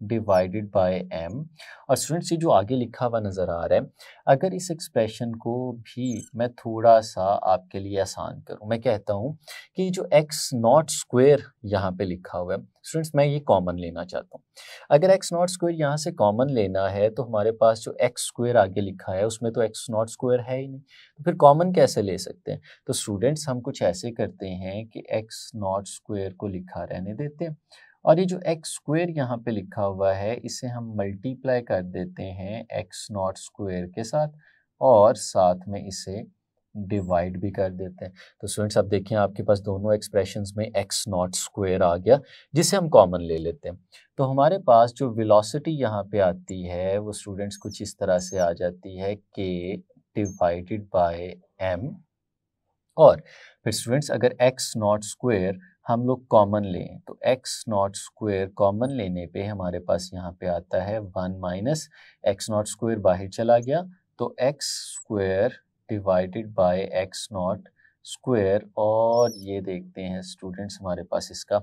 divided by m। और स्टूडेंट्स ये जो आगे लिखा हुआ नज़र आ रहा है, अगर इस एक्सप्रेशन को भी मैं थोड़ा सा आपके लिए आसान करूं, मैं कहता हूं कि जो x नॉट स्क्वायर यहाँ पे लिखा हुआ है स्टूडेंट्स, मैं ये कॉमन लेना चाहता हूँ। अगर x नॉट स्क्वायर यहाँ से कॉमन लेना है तो हमारे पास जो x स्क्वायर आगे लिखा है उसमें तो x नॉट स्क्वायर है ही नहीं, तो फिर कॉमन कैसे ले सकते हैं? तो स्टूडेंट्स हम कुछ ऐसे करते हैं कि x नॉट स्क्वायर को लिखा रहने देते हैं, और ये जो एक्स स्क्वायर यहाँ पे लिखा हुआ है इसे हम मल्टीप्लाई कर देते हैं एक्स नॉट स्क्वायर के साथ, और साथ में इसे डिवाइड भी कर देते हैं। तो स्टूडेंट्स अब देखिए आपके पास दोनों एक्सप्रेशंस में एक्स नॉट स्क्वायर आ गया, जिसे हम कॉमन ले लेते हैं। तो हमारे पास जो वेलोसिटी यहाँ पे आती है वो स्टूडेंट्स कुछ इस तरह से आ जाती है के डिवाइडेड बाय एम। और फिर स्टूडेंट्स अगर एक्स नॉट स्क्वायर हम लोग कॉमन लें तो एक्स नॉट स्क्वायर कॉमन लेने पे हमारे पास यहाँ पे आता है 1 माइनस एक्स नॉट स्क्वायर बाहर चला गया, तो x square divided by x naught square, और ये देखते हैं स्टूडेंट्स हमारे पास इसका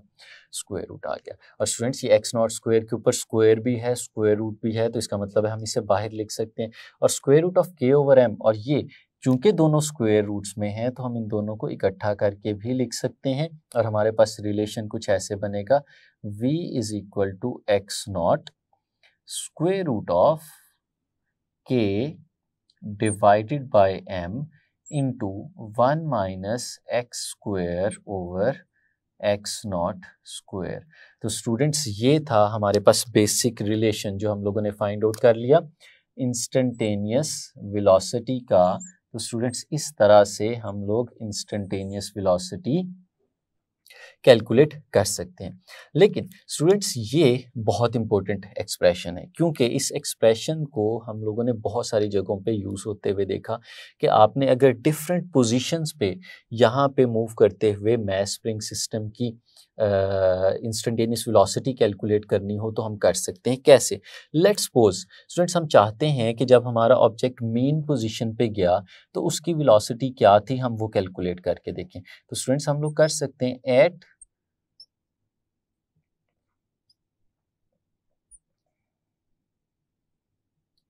स्क्वायर रूट आ गया। और स्टूडेंट्स ये एक्स नॉट स्क्वायर के ऊपर स्क्वायर भी है, स्क्वायर रूट भी है, तो इसका मतलब है हम इसे बाहर लिख सकते हैं। और square root of k over m, और ये चूंकि दोनों स्क्वायर रूट्स में हैं तो हम इन दोनों को इकट्ठा करके भी लिख सकते हैं, और हमारे पास रिलेशन कुछ ऐसे बनेगा v is equal to x naught square root of k divided by m into 1 minus x square over x naught square. तो स्टूडेंट्स ये था हमारे पास बेसिक रिलेशन जो हम लोगों ने फाइंड आउट कर लिया इंस्टेंटेनियस वेलोसिटी का। तो स्टूडेंट्स इस तरह से हम लोग इंस्टेंटेनियस वेलोसिटी कैलकुलेट कर सकते हैं। लेकिन स्टूडेंट्स ये बहुत इंपॉर्टेंट एक्सप्रेशन है, क्योंकि इस एक्सप्रेशन को हम लोगों ने बहुत सारी जगहों पे यूज़ होते हुए देखा कि आपने अगर डिफरेंट पोजीशंस पे यहाँ पे मूव करते हुए मैस स्प्रिंग सिस्टम की इंस्टेंटेनियस वेलोसिटी कैलकुलेट करनी हो तो हम कर सकते हैं। कैसे? लेट्स सपोज स्टूडेंट्स हम चाहते हैं कि जब हमारा ऑब्जेक्ट मीन पोजीशन पे गया तो उसकी वेलोसिटी क्या थी, हम वो कैलकुलेट करके देखें। तो स्टूडेंट्स हम लोग कर सकते हैं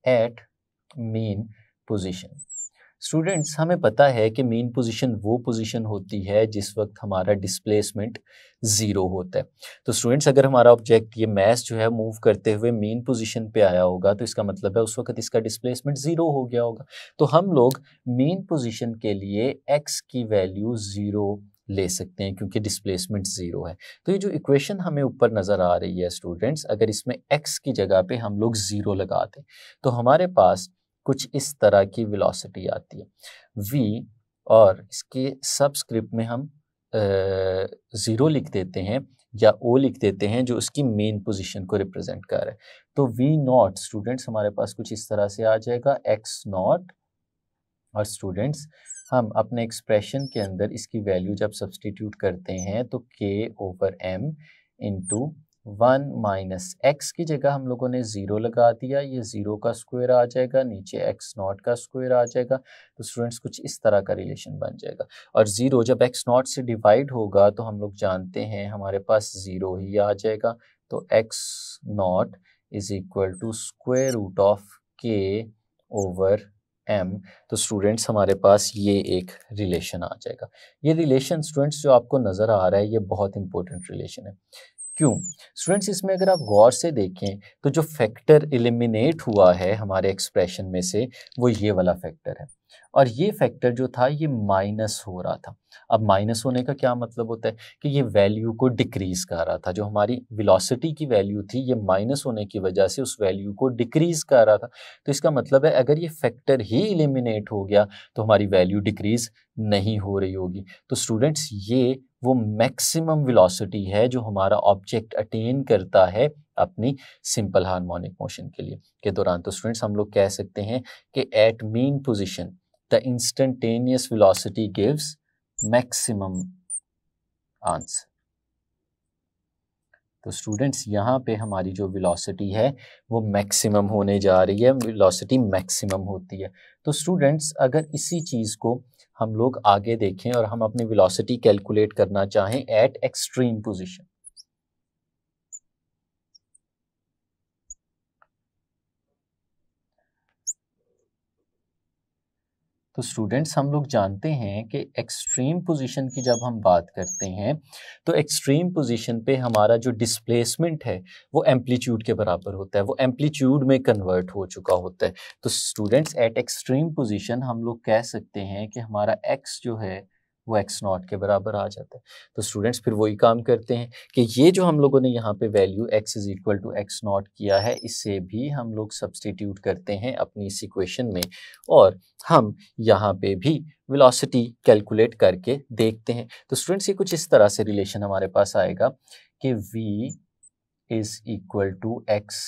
एट मीन पोजीशन। स्टूडेंट्स हमें पता है कि मीन पोजीशन वो पोजीशन होती है जिस वक्त हमारा डिस्प्लेसमेंट ज़ीरो होता है। तो स्टूडेंट्स अगर हमारा ऑब्जेक्ट ये मैस जो है मूव करते हुए मीन पोजीशन पे आया होगा तो इसका मतलब है उस वक्त इसका डिस्प्लेसमेंट ज़ीरो हो गया होगा। तो हम लोग मीन पोजीशन के लिए x की वैल्यू ज़ीरो ले सकते हैं क्योंकि डिस्प्लेसमेंट ज़ीरो है। तो ये जो इक्वेशन हमें ऊपर नज़र आ रही है स्टूडेंट्स, अगर इसमें x की जगह पे हम लोग ज़ीरो लगा दें तो हमारे पास कुछ इस तरह की वेलोसिटी आती है v, और इसके सबस्क्रिप्ट में हम ज़ीरो लिख देते हैं या o लिख देते हैं जो उसकी मेन पोजीशन को रिप्रेजेंट कर रहा है। तो v नॉट स्टूडेंट्स हमारे पास कुछ इस तरह से आ जाएगा x नॉट, और स्टूडेंट्स हम अपने एक्सप्रेशन के अंदर इसकी वैल्यू जब सब्सटीट्यूट करते हैं तो k over m into 1 minus x की जगह हम लोगों ने ज़ीरो लगा दिया, ये ज़ीरो का स्क्वायर आ जाएगा, नीचे एक्स नॉट का स्क्वायर आ जाएगा। तो स्टूडेंट्स कुछ इस तरह का रिलेशन बन जाएगा, और ज़ीरो जब एक्स नॉट से डिवाइड होगा तो हम लोग जानते हैं हमारे पास ज़ीरो ही आ जाएगा। तो x naught is equal to square root of k over m। तो स्टूडेंट्स हमारे पास ये एक रिलेशन आ जाएगा। ये रिलेशन स्टूडेंट्स जो आपको नज़र आ रहा है ये बहुत इंपॉर्टेंट रिलेशन है। क्यों? स्टूडेंट्स इसमें अगर आप गौर से देखें तो जो फैक्टर एलिमिनेट हुआ है हमारे एक्सप्रेशन में से वो ये वाला फैक्टर है, और ये फैक्टर जो था ये माइनस हो रहा था। अब माइनस होने का क्या मतलब होता है कि ये वैल्यू को डिक्रीज कर रहा था, जो हमारी वेलोसिटी की वैल्यू थी ये माइनस होने की वजह से उस वैल्यू को डिक्रीज कर रहा था। तो इसका मतलब है अगर ये फैक्टर ही एलिमिनेट हो गया तो हमारी वैल्यू डिक्रीज नहीं हो रही होगी। तो स्टूडेंट्स ये वो मैक्सिमम वेलोसिटी है जो हमारा ऑब्जेक्ट अटेन करता है अपनी सिंपल हार्मोनिक मोशन के लिए के दौरान। तो स्टूडेंट्स हम लोग कह सकते हैं कि at mean position the instantaneous velocity gives maximum answer. तो स्टूडेंट्स यहाँ पे हमारी जो वेलोसिटी है वो मैक्सिमम होने जा रही है, वेलोसिटी मैक्सिमम होती है। तो स्टूडेंट्स अगर इसी चीज़ को हम लोग आगे देखें और हम अपनी वेलोसिटी कैलकुलेट करना चाहें एट एक्सट्रीम पोजीशन, तो स्टूडेंट्स हम लोग जानते हैं कि एक्सट्रीम पोजीशन की जब हम बात करते हैं तो एक्सट्रीम पोजीशन पे हमारा जो डिस्प्लेसमेंट है वो एम्पलीट्यूड के बराबर होता है, वो एम्पलीट्यूड में कन्वर्ट हो चुका होता है। तो स्टूडेंट्स एट एक्सट्रीम पोजीशन हम लोग कह सकते हैं कि हमारा एक्स जो है वो एक्स नॉट के बराबर आ जाता है। तो स्टूडेंट्स फिर वही काम करते हैं कि ये जो हम लोगों ने यहाँ पे value x is equal to x naught किया है, इससे भी हम लोग सब्सटीट्यूट करते हैं अपनी इस इक्वेशन में और हम यहाँ पे भी वेलोसिटी कैलकुलेट करके देखते हैं। तो स्टूडेंट्स ये कुछ इस तरह से रिलेशन हमारे पास आएगा कि v is equal to x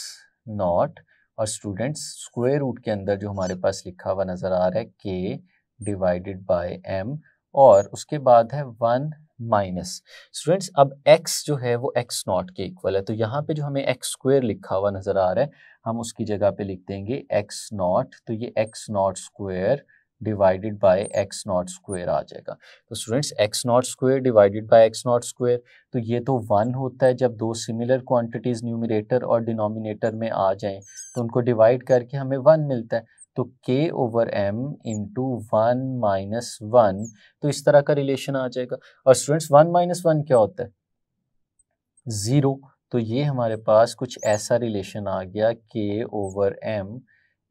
naught और स्टूडेंट्स स्क्वायर रूट के अंदर जो हमारे पास लिखा हुआ नज़र आ रहा है k डिवाइडेड बाय m और उसके बाद है 1 माइनस। स्टूडेंट्स अब x जो है वो x नॉट के इक्वल है, तो यहाँ पे जो हमें x स्क्वायर लिखा हुआ नज़र आ रहा है हम उसकी जगह पे लिख देंगे x नॉट, तो ये x naught square divided by x naught square आ जाएगा। तो students x naught square divided by x naught square, तो ये तो 1 होता है जब दो सिमिलर क्वांटिटीज़ न्यूमरेटर और डिनोमिनेटर में आ जाएं तो उनको डिवाइड करके हमें 1 मिलता है। तो k over m into 1 minus 1, तो इस तरह का रिलेशन आ जाएगा। और स्टूडेंट्स 1 माइनस 1 क्या होता है? 0। तो ये हमारे पास कुछ ऐसा रिलेशन आ गया k ओवर m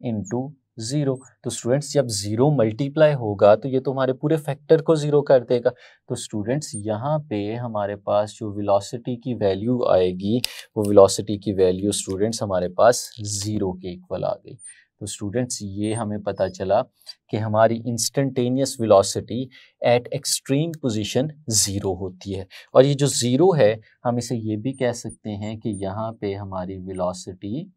इंटू 0। तो स्टूडेंट्स जब 0 मल्टीप्लाई होगा तो ये तो हमारे पूरे फैक्टर को 0 कर देगा। तो स्टूडेंट्स यहाँ पे हमारे पास जो वेलोसिटी की वैल्यू आएगी वो वेलोसिटी की वैल्यू स्टूडेंट्स हमारे पास 0 के इक्वल आ गई। तो स्टूडेंट्स ये हमें पता चला कि हमारी instantaneous velocity at extreme position 0 होती है। और ये जो 0 है हम इसे ये भी कह सकते हैं कि यहाँ पे हमारी वेलोसिटी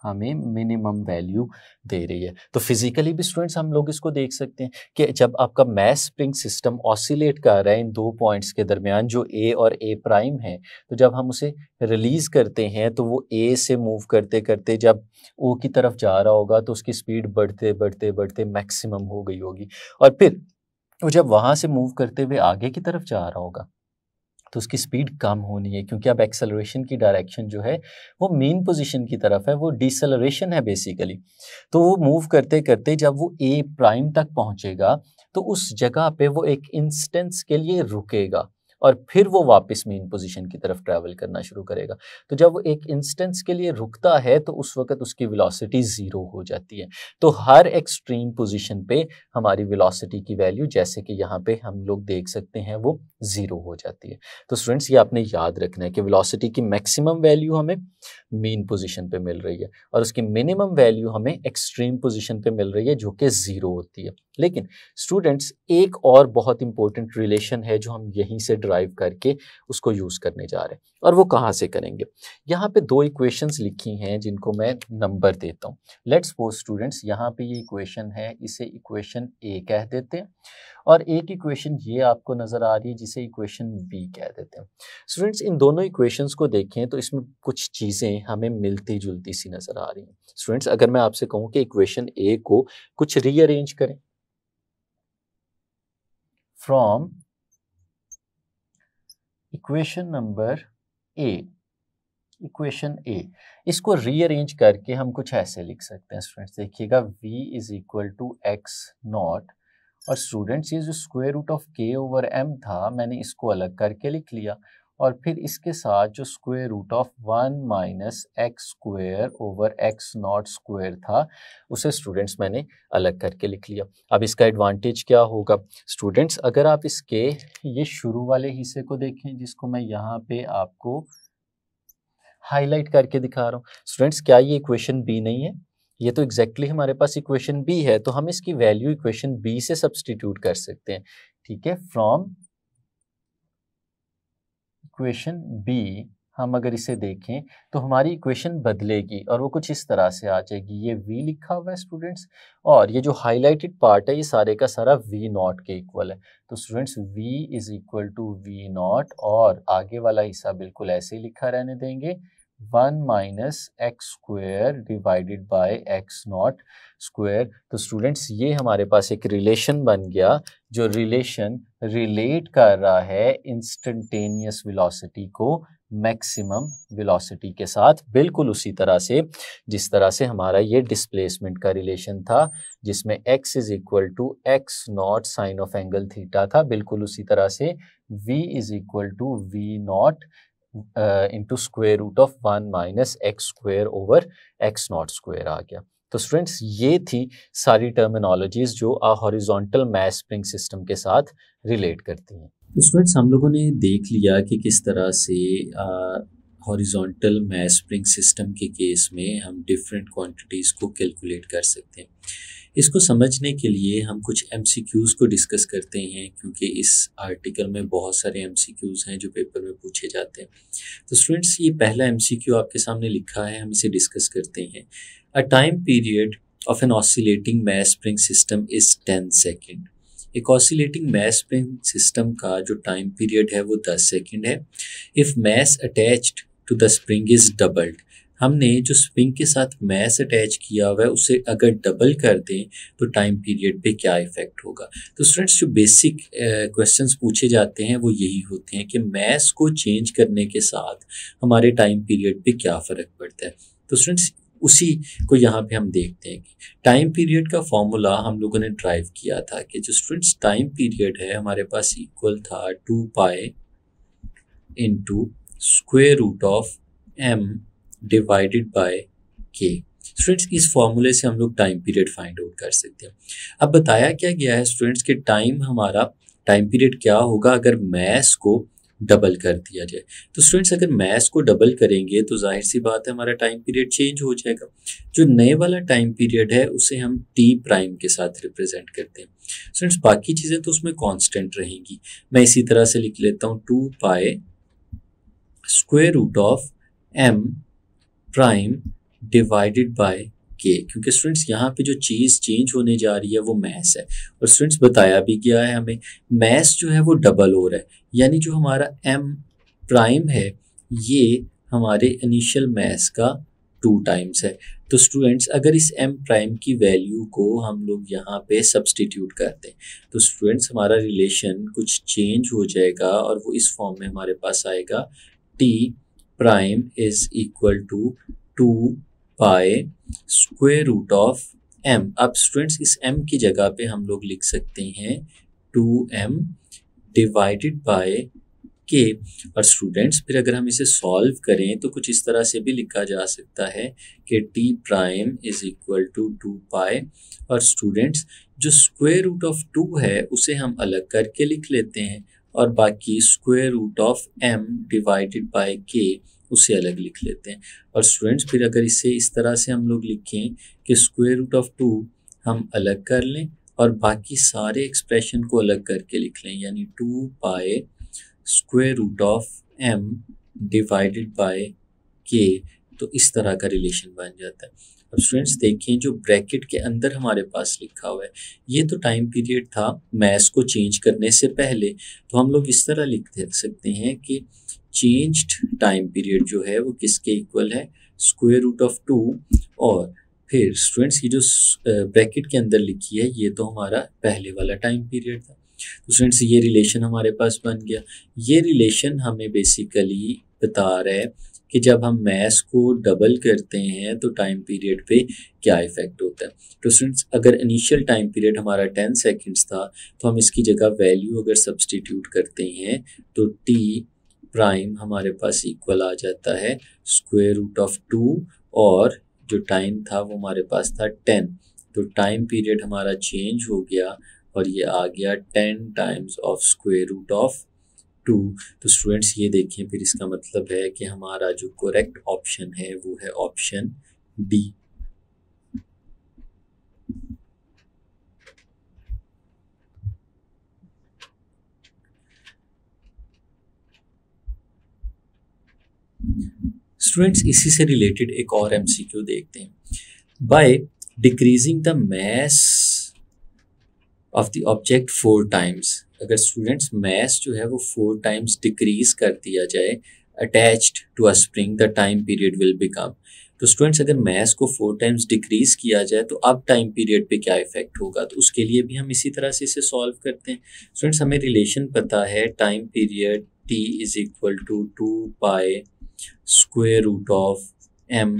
हमें मिनिमम वैल्यू दे रही है। तो फिजिकली भी स्टूडेंट्स हम लोग इसको देख सकते हैं कि जब आपका मैस स्प्रिंग सिस्टम ऑसिलेट कर रहा है इन दो पॉइंट्स के दरमियान जो ए और ए प्राइम है, तो जब हम उसे रिलीज करते हैं तो वो ए से मूव करते करते जब ओ की तरफ जा रहा होगा तो उसकी स्पीड बढ़ते बढ़ते बढ़ते मैक्सिमम हो गई होगी और फिर वो जब वहाँ से मूव करते हुए आगे की तरफ जा रहा होगा तो उसकी स्पीड कम होनी है क्योंकि अब एक्सेलरेशन की डायरेक्शन जो है वो मेन पोजीशन की तरफ है, वो डिसेलरेशन है बेसिकली। तो वो मूव करते करते जब वो ए प्राइम तक पहुंचेगा तो उस जगह पे वो एक इंस्टेंस के लिए रुकेगा और फिर वो वापस मेन पोजीशन की तरफ ट्रैवल करना शुरू करेगा। तो जब वो एक इंस्टेंस के लिए रुकता है तो उस वक्त उसकी वेलोसिटी 0 हो जाती है। तो हर एक्सट्रीम पोजीशन पे हमारी वेलोसिटी की वैल्यू जैसे कि यहाँ पे हम लोग देख सकते हैं वो 0 हो जाती है। तो स्टूडेंट्स ये आपने याद रखना है कि वेलोसिटी की मैक्सिमम वैल्यू हमें मेन पोजीशन पे मिल रही है और उसकी मिनिमम वैल्यू हमें एक्सट्रीम पोजीशन पे मिल रही है जो कि 0 होती है। लेकिन स्टूडेंट्स एक और बहुत इंपॉर्टेंट रिलेशन है जो हम यहीं से ड्राइव करके उसको यूज करने जा रहे हैं और वो कहाँ से करेंगे। यहाँ पे दो इक्वेशंस लिखी हैं जिनको मैं नंबर देता हूँ। लेट्स सपोज स्टूडेंट्स यहाँ पे ये इक्वेशन है, इसे इक्वेशन ए कह देते हैं और एक इक्वेशन ये आपको नजर आ रही है जिसे इक्वेशन बी कह देते हैं। स्टूडेंट्स इन दोनों इक्वेशंस को देखें तो इसमें कुछ चीजें हमें मिलती जुलती सी नजर आ रही हैं। स्टूडेंट्स अगर मैं आपसे कहूँ कि इक्वेशन ए को कुछ रीअरेंज करें from equation number A, equation A, इसको रीअरेंज करके हम कुछ ऐसे लिख सकते हैं। स्टूडेंट्स देखिएगा v is equal to x naught और स्टूडेंट्स ये जो square root of k over m था मैंने इसको अलग करके लिख लिया और फिर इसके साथ जो square root of 1 minus x square over x naught square था उसे स्टूडेंट्स मैंने अलग करके लिख लिया। अब इसका एडवांटेज क्या होगा स्टूडेंट्स, अगर आप इसके ये शुरू वाले हिस्से को देखें जिसको मैं यहाँ पे आपको हाईलाइट करके दिखा रहा हूँ स्टूडेंट्स, क्या ये इक्वेशन बी नहीं है? ये तो एग्जैक्टली हमारे पास इक्वेशन बी है, तो हम इसकी वैल्यू इक्वेशन बी से सब्सटीट्यूट कर सकते हैं। ठीक है, फ्रॉम इक्वेशन बी हम अगर इसे देखें तो हमारी इक्वेशन बदलेगी और वो कुछ इस तरह से आ जाएगी। ये v लिखा हुआ है स्टूडेंट्स और ये जो हाईलाइटेड पार्ट है ये सारे का सारा v नॉट के इक्वल है। तो students v is equal to v naught और आगे वाला हिस्सा बिल्कुल ऐसे ही लिखा रहने देंगे 1 minus x square divided by x naught square. तो स्टूडेंट्स ये हमारे पास एक रिलेशन बन गया जो रिलेशन रिलेट कर रहा है इंस्टेंटेनियस वेलोसिटी को मैक्सिमम वेलोसिटी के साथ, बिल्कुल उसी तरह से जिस तरह से हमारा ये डिस्प्लेसमेंट का रिलेशन था, जिसमें x is equal to x naught sine of angle theta था, बिल्कुल उसी तरह से v is equal to v naught into square root of 1 minus x square over x naught square आ गया। तो स्टूडेंट्स ये थी सारी टर्मिनोलॉजीज जो हॉरिजॉन्टल मैस स्प्रिंग सिस्टम के साथ रिलेट करती हैं। तो स्टूडेंट्स हम लोगों ने देख लिया कि किस तरह से हॉरिजॉन्टल मैस स्प्रिंग सिस्टम के केस में हम डिफरेंट क्वांटिटीज़ को कैलकुलेट कर सकते हैं। इसको समझने के लिए हम कुछ MCQs को डिस्कस करते हैं, क्योंकि इस आर्टिकल में बहुत सारे MCQs हैं जो पेपर में पूछे जाते हैं। तो स्टूडेंट्स ये पहला MCQ आपके सामने लिखा है, हम इसे डिस्कस करते हैं। A time period of an oscillating mass spring system is 10 second. एक ऑसिलेटिंग मैस स्प्रिंग सिस्टम का जो टाइम पीरियड है वो 10 सेकेंड है। If mass attached to the spring is doubled, हमने जो स्प्रिंग के साथ मैस अटैच किया हुआ है उसे अगर डबल कर दें तो टाइम पीरियड पे क्या इफेक्ट होगा। तो स्टूडेंट्स जो बेसिक क्वेश्चंस पूछे जाते हैं वो यही होते हैं कि मैस को चेंज करने के साथ हमारे टाइम पीरियड पे क्या फ़र्क पड़ता है। तो स्टूडेंट्स उसी को यहाँ पे हम देखते हैं कि टाइम पीरियड का फॉर्मूला हम लोगों ने ड्राइव किया था कि जो स्टूडेंट्स टाइम पीरियड है हमारे पास इक्वल था 2 pi into square root of m divided by k। Students इस फॉर्मूले से हम लोग टाइम पीरियड फाइंड आउट कर सकते हैं। अब बताया क्या गया है स्टूडेंट्स कि टाइम पीरियड क्या होगा अगर मैस को डबल कर दिया जाए। तो स्टूडेंट्स अगर मैस को डबल करेंगे तो जाहिर सी बात है हमारा टाइम पीरियड चेंज हो जाएगा। जो नए वाला टाइम पीरियड है उसे हम t प्राइम के साथ रिप्रेजेंट करते हैं। स्टूडेंट्स बाकी चीज़ें तो उसमें कांस्टेंट रहेंगी। मैं इसी तरह से लिख लेता हूँ 2 pi square root of m prime divided by k, क्योंकि स्टूडेंट्स यहाँ पे जो चीज़ चेंज होने जा रही है वो मैस है। और स्टूडेंट्स बताया भी गया है हमें मैस जो है वो डबल हो रहा है, यानी जो हमारा m प्राइम है ये हमारे इनिशियल मैस का 2 टाइम्स है। तो स्टूडेंट्स अगर इस m प्राइम की वैल्यू को हम लोग यहाँ पे सब्सटीट्यूट करते हैं तो स्टूडेंट्स हमारा रिलेशन कुछ चेंज हो जाएगा और वो इस फॉर्म में हमारे पास आएगा t prime is equal to 2 pi square root of m। अब स्टूडेंट्स इस m की जगह पे हम लोग लिख सकते हैं 2m डिवाइडेड बाय k। और स्टूडेंट्स फिर अगर हम इसे सॉल्व करें तो कुछ इस तरह से भी लिखा जा सकता है कि t prime is equal to 2 pi, और स्टूडेंट्स जो स्क्वायर रूट ऑफ 2 है उसे हम अलग करके लिख लेते हैं और बाकी square root of m divided by k उसे अलग लिख लेते हैं। और स्टूडेंट्स फिर अगर इसे इस तरह से हम लोग लिखें कि स्क्वायर रूट ऑफ 2 हम अलग कर लें और बाकी सारे एक्सप्रेशन को अलग करके लिख लें, यानी 2 pi square root of m divided by k, तो इस तरह का रिलेशन बन जाता है। अब स्टूडेंट्स देखें जो ब्रैकेट के अंदर हमारे पास लिखा हुआ है ये तो टाइम पीरियड था मैस को चेंज करने से पहले, तो हम लोग इस तरह लिख सकते हैं कि चेंज्ड टाइम पीरियड जो है वो किसके इक्वल है, स्क्वायर रूट ऑफ 2, और फिर स्टूडेंट्स ये जो ब्रैकेट के अंदर लिखी है ये तो हमारा पहले वाला टाइम पीरियड था। तो स्टूडेंट्स ये रिलेशन हमारे पास बन गया। ये रिलेशन हमें बेसिकली बता रहा है कि जब हम मैस को डबल करते हैं तो टाइम पीरियड पे क्या इफेक्ट होता है। तो स्टूडेंट्स अगर इनिशियल टाइम पीरियड हमारा 10 सेकेंड्स था तो हम इसकी जगह वैल्यू अगर सब्सटीट्यूट करते हैं तो t प्राइम हमारे पास इक्वल आ जाता है स्क्वायर रूट ऑफ 2 और जो टाइम था वो हमारे पास था 10। तो टाइम पीरियड हमारा चेंज हो गया और ये आ गया 10 times of square root of 2। तो स्टूडेंट्स ये देखें फिर इसका मतलब है कि हमारा जो करेक्ट ऑप्शन है वो है ऑप्शन डी। स्टूडेंट्स इसी से रिलेटेड एक और एमसीक्यू देखते हैं। By decreasing the mass of the object 4 times, अगर स्टूडेंट्स मैस जो है वो 4 टाइम्स डिक्रीज कर दिया जाए attached to a spring the time period will become. तो स्टूडेंट्स अगर मैस को 4 टाइम्स डिक्रीज किया जाए तो अब टाइम पीरियड पे क्या इफेक्ट होगा, तो उसके लिए भी हम इसी तरह से इसे सॉल्व करते हैं। स्टूडेंट्स हमें रिलेशन पता है time period t is equal to 2 pi square root of m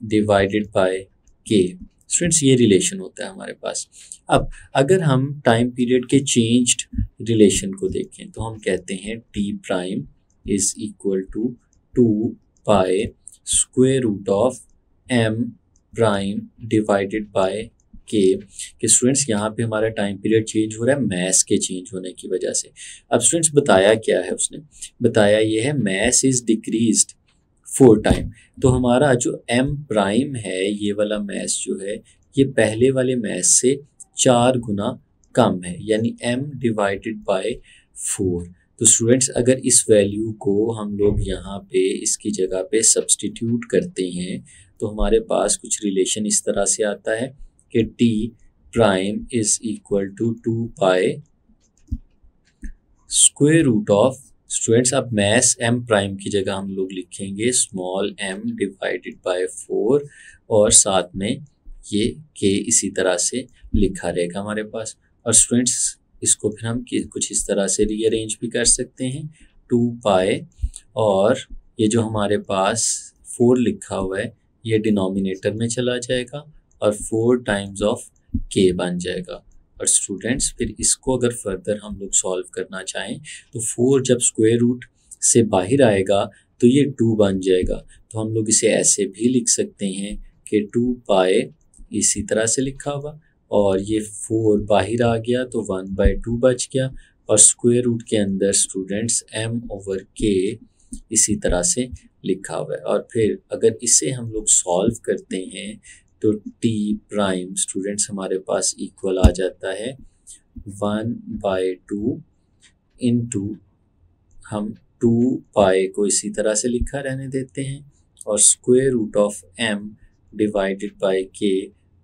divided by k। Students ये रिलेशन होता है हमारे पास। अब अगर हम टाइम पीरियड के चेंज्ड रिलेशन को देखें तो हम कहते हैं t prime is equal to 2 pi square root of m prime divided by k students यहाँ पे हमारा टाइम पीरियड चेंज हो रहा है मैस के चेंज होने की वजह से। अब स्टूडेंट्स बताया क्या है उसने, बताया ये है मैस इज डिक्रीज्ड 4 टाइम। तो हमारा जो m प्राइम है ये वाला मैस जो है ये पहले वाले मैस से 4 गुना कम है, यानी m डिवाइडेड बाय 4। तो स्टूडेंट्स अगर इस वैल्यू को हम लोग यहाँ पे इसकी जगह पे सब्स्टिट्यूट करते हैं तो हमारे पास कुछ रिलेशन इस तरह से आता है कि t prime is equal to 2 pi square root of, students अब मैस m प्राइम की जगह हम लोग लिखेंगे स्मॉल m डिवाइडेड बाय 4 और साथ में ये k इसी तरह से लिखा रहेगा हमारे पास। और स्टूडेंट्स इसको फिर हम कुछ इस तरह से रीअरेंज भी कर सकते हैं 2 पाई और ये जो हमारे पास 4 लिखा हुआ है ये डिनोमिनेटर में चला जाएगा और 4 टाइम्स ऑफ k बन जाएगा। और स्टूडेंट्स फिर इसको अगर फर्दर हम लोग सॉल्व करना चाहें तो 4 जब स्क्वायर रूट से बाहर आएगा तो ये 2 बन जाएगा। तो हम लोग इसे ऐसे भी लिख सकते हैं कि 2 पाई इसी तरह से लिखा हुआ और ये 4 बाहर आ गया तो 1/2 बच गया और स्क्वायर रूट के अंदर स्टूडेंट्स m/k इसी तरह से लिखा हुआ है। और फिर अगर इसे हम लोग सॉल्व करते हैं तो t प्राइम स्टूडेंट्स हमारे पास इक्वल आ जाता है 1/2 इंटू हम 2 पाई को इसी तरह से लिखा रहने देते हैं और square root of m divided by k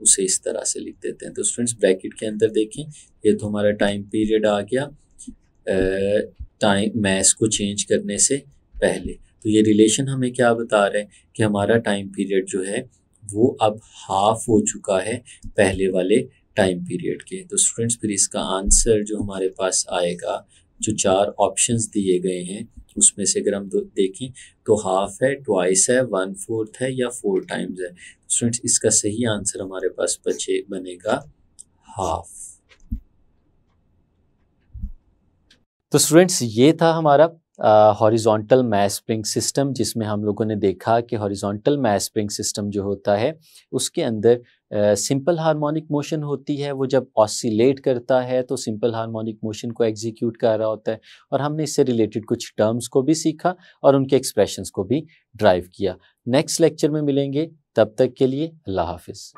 उसे इस तरह से लिख देते हैं। तो स्टूडेंट्स ब्रैकेट के अंदर देखें ये तो हमारा टाइम पीरियड आ गया टाइम मैस को चेंज करने से पहले। तो ये रिलेशन हमें क्या बता रहा है कि हमारा टाइम पीरियड जो है वो अब हाफ हो चुका है पहले वाले टाइम पीरियड के। तो स्टूडेंट्स फिर इसका आंसर जो हमारे पास आएगा, जो 4 ऑप्शंस दिए गए हैं उसमें से अगर हम देखें तो हाफ है, ट्वाइस है, 1/4 है या 4 टाइम्स है। स्टूडेंट्स इसका सही आंसर हमारे पास बनेगा हाफ। तो स्टूडेंट्स ये था हमारा हॉरिजॉन्टल मैस स्प्रिंग सिस्टम, जिसमें हम लोगों ने देखा कि हॉरिजॉन्टल मैस स्प्रिंग सिस्टम जो होता है उसके अंदर सिंपल हार्मोनिक मोशन होती है। वो जब ऑसिलेट करता है तो सिंपल हार्मोनिक मोशन को एग्जीक्यूट कर रहा होता है और हमने इससे रिलेटेड कुछ टर्म्स को भी सीखा और उनके एक्सप्रेशंस को भी ड्राइव किया। नेक्स्ट लेक्चर में मिलेंगे, तब तक के लिए अल्लाह हाफिज़।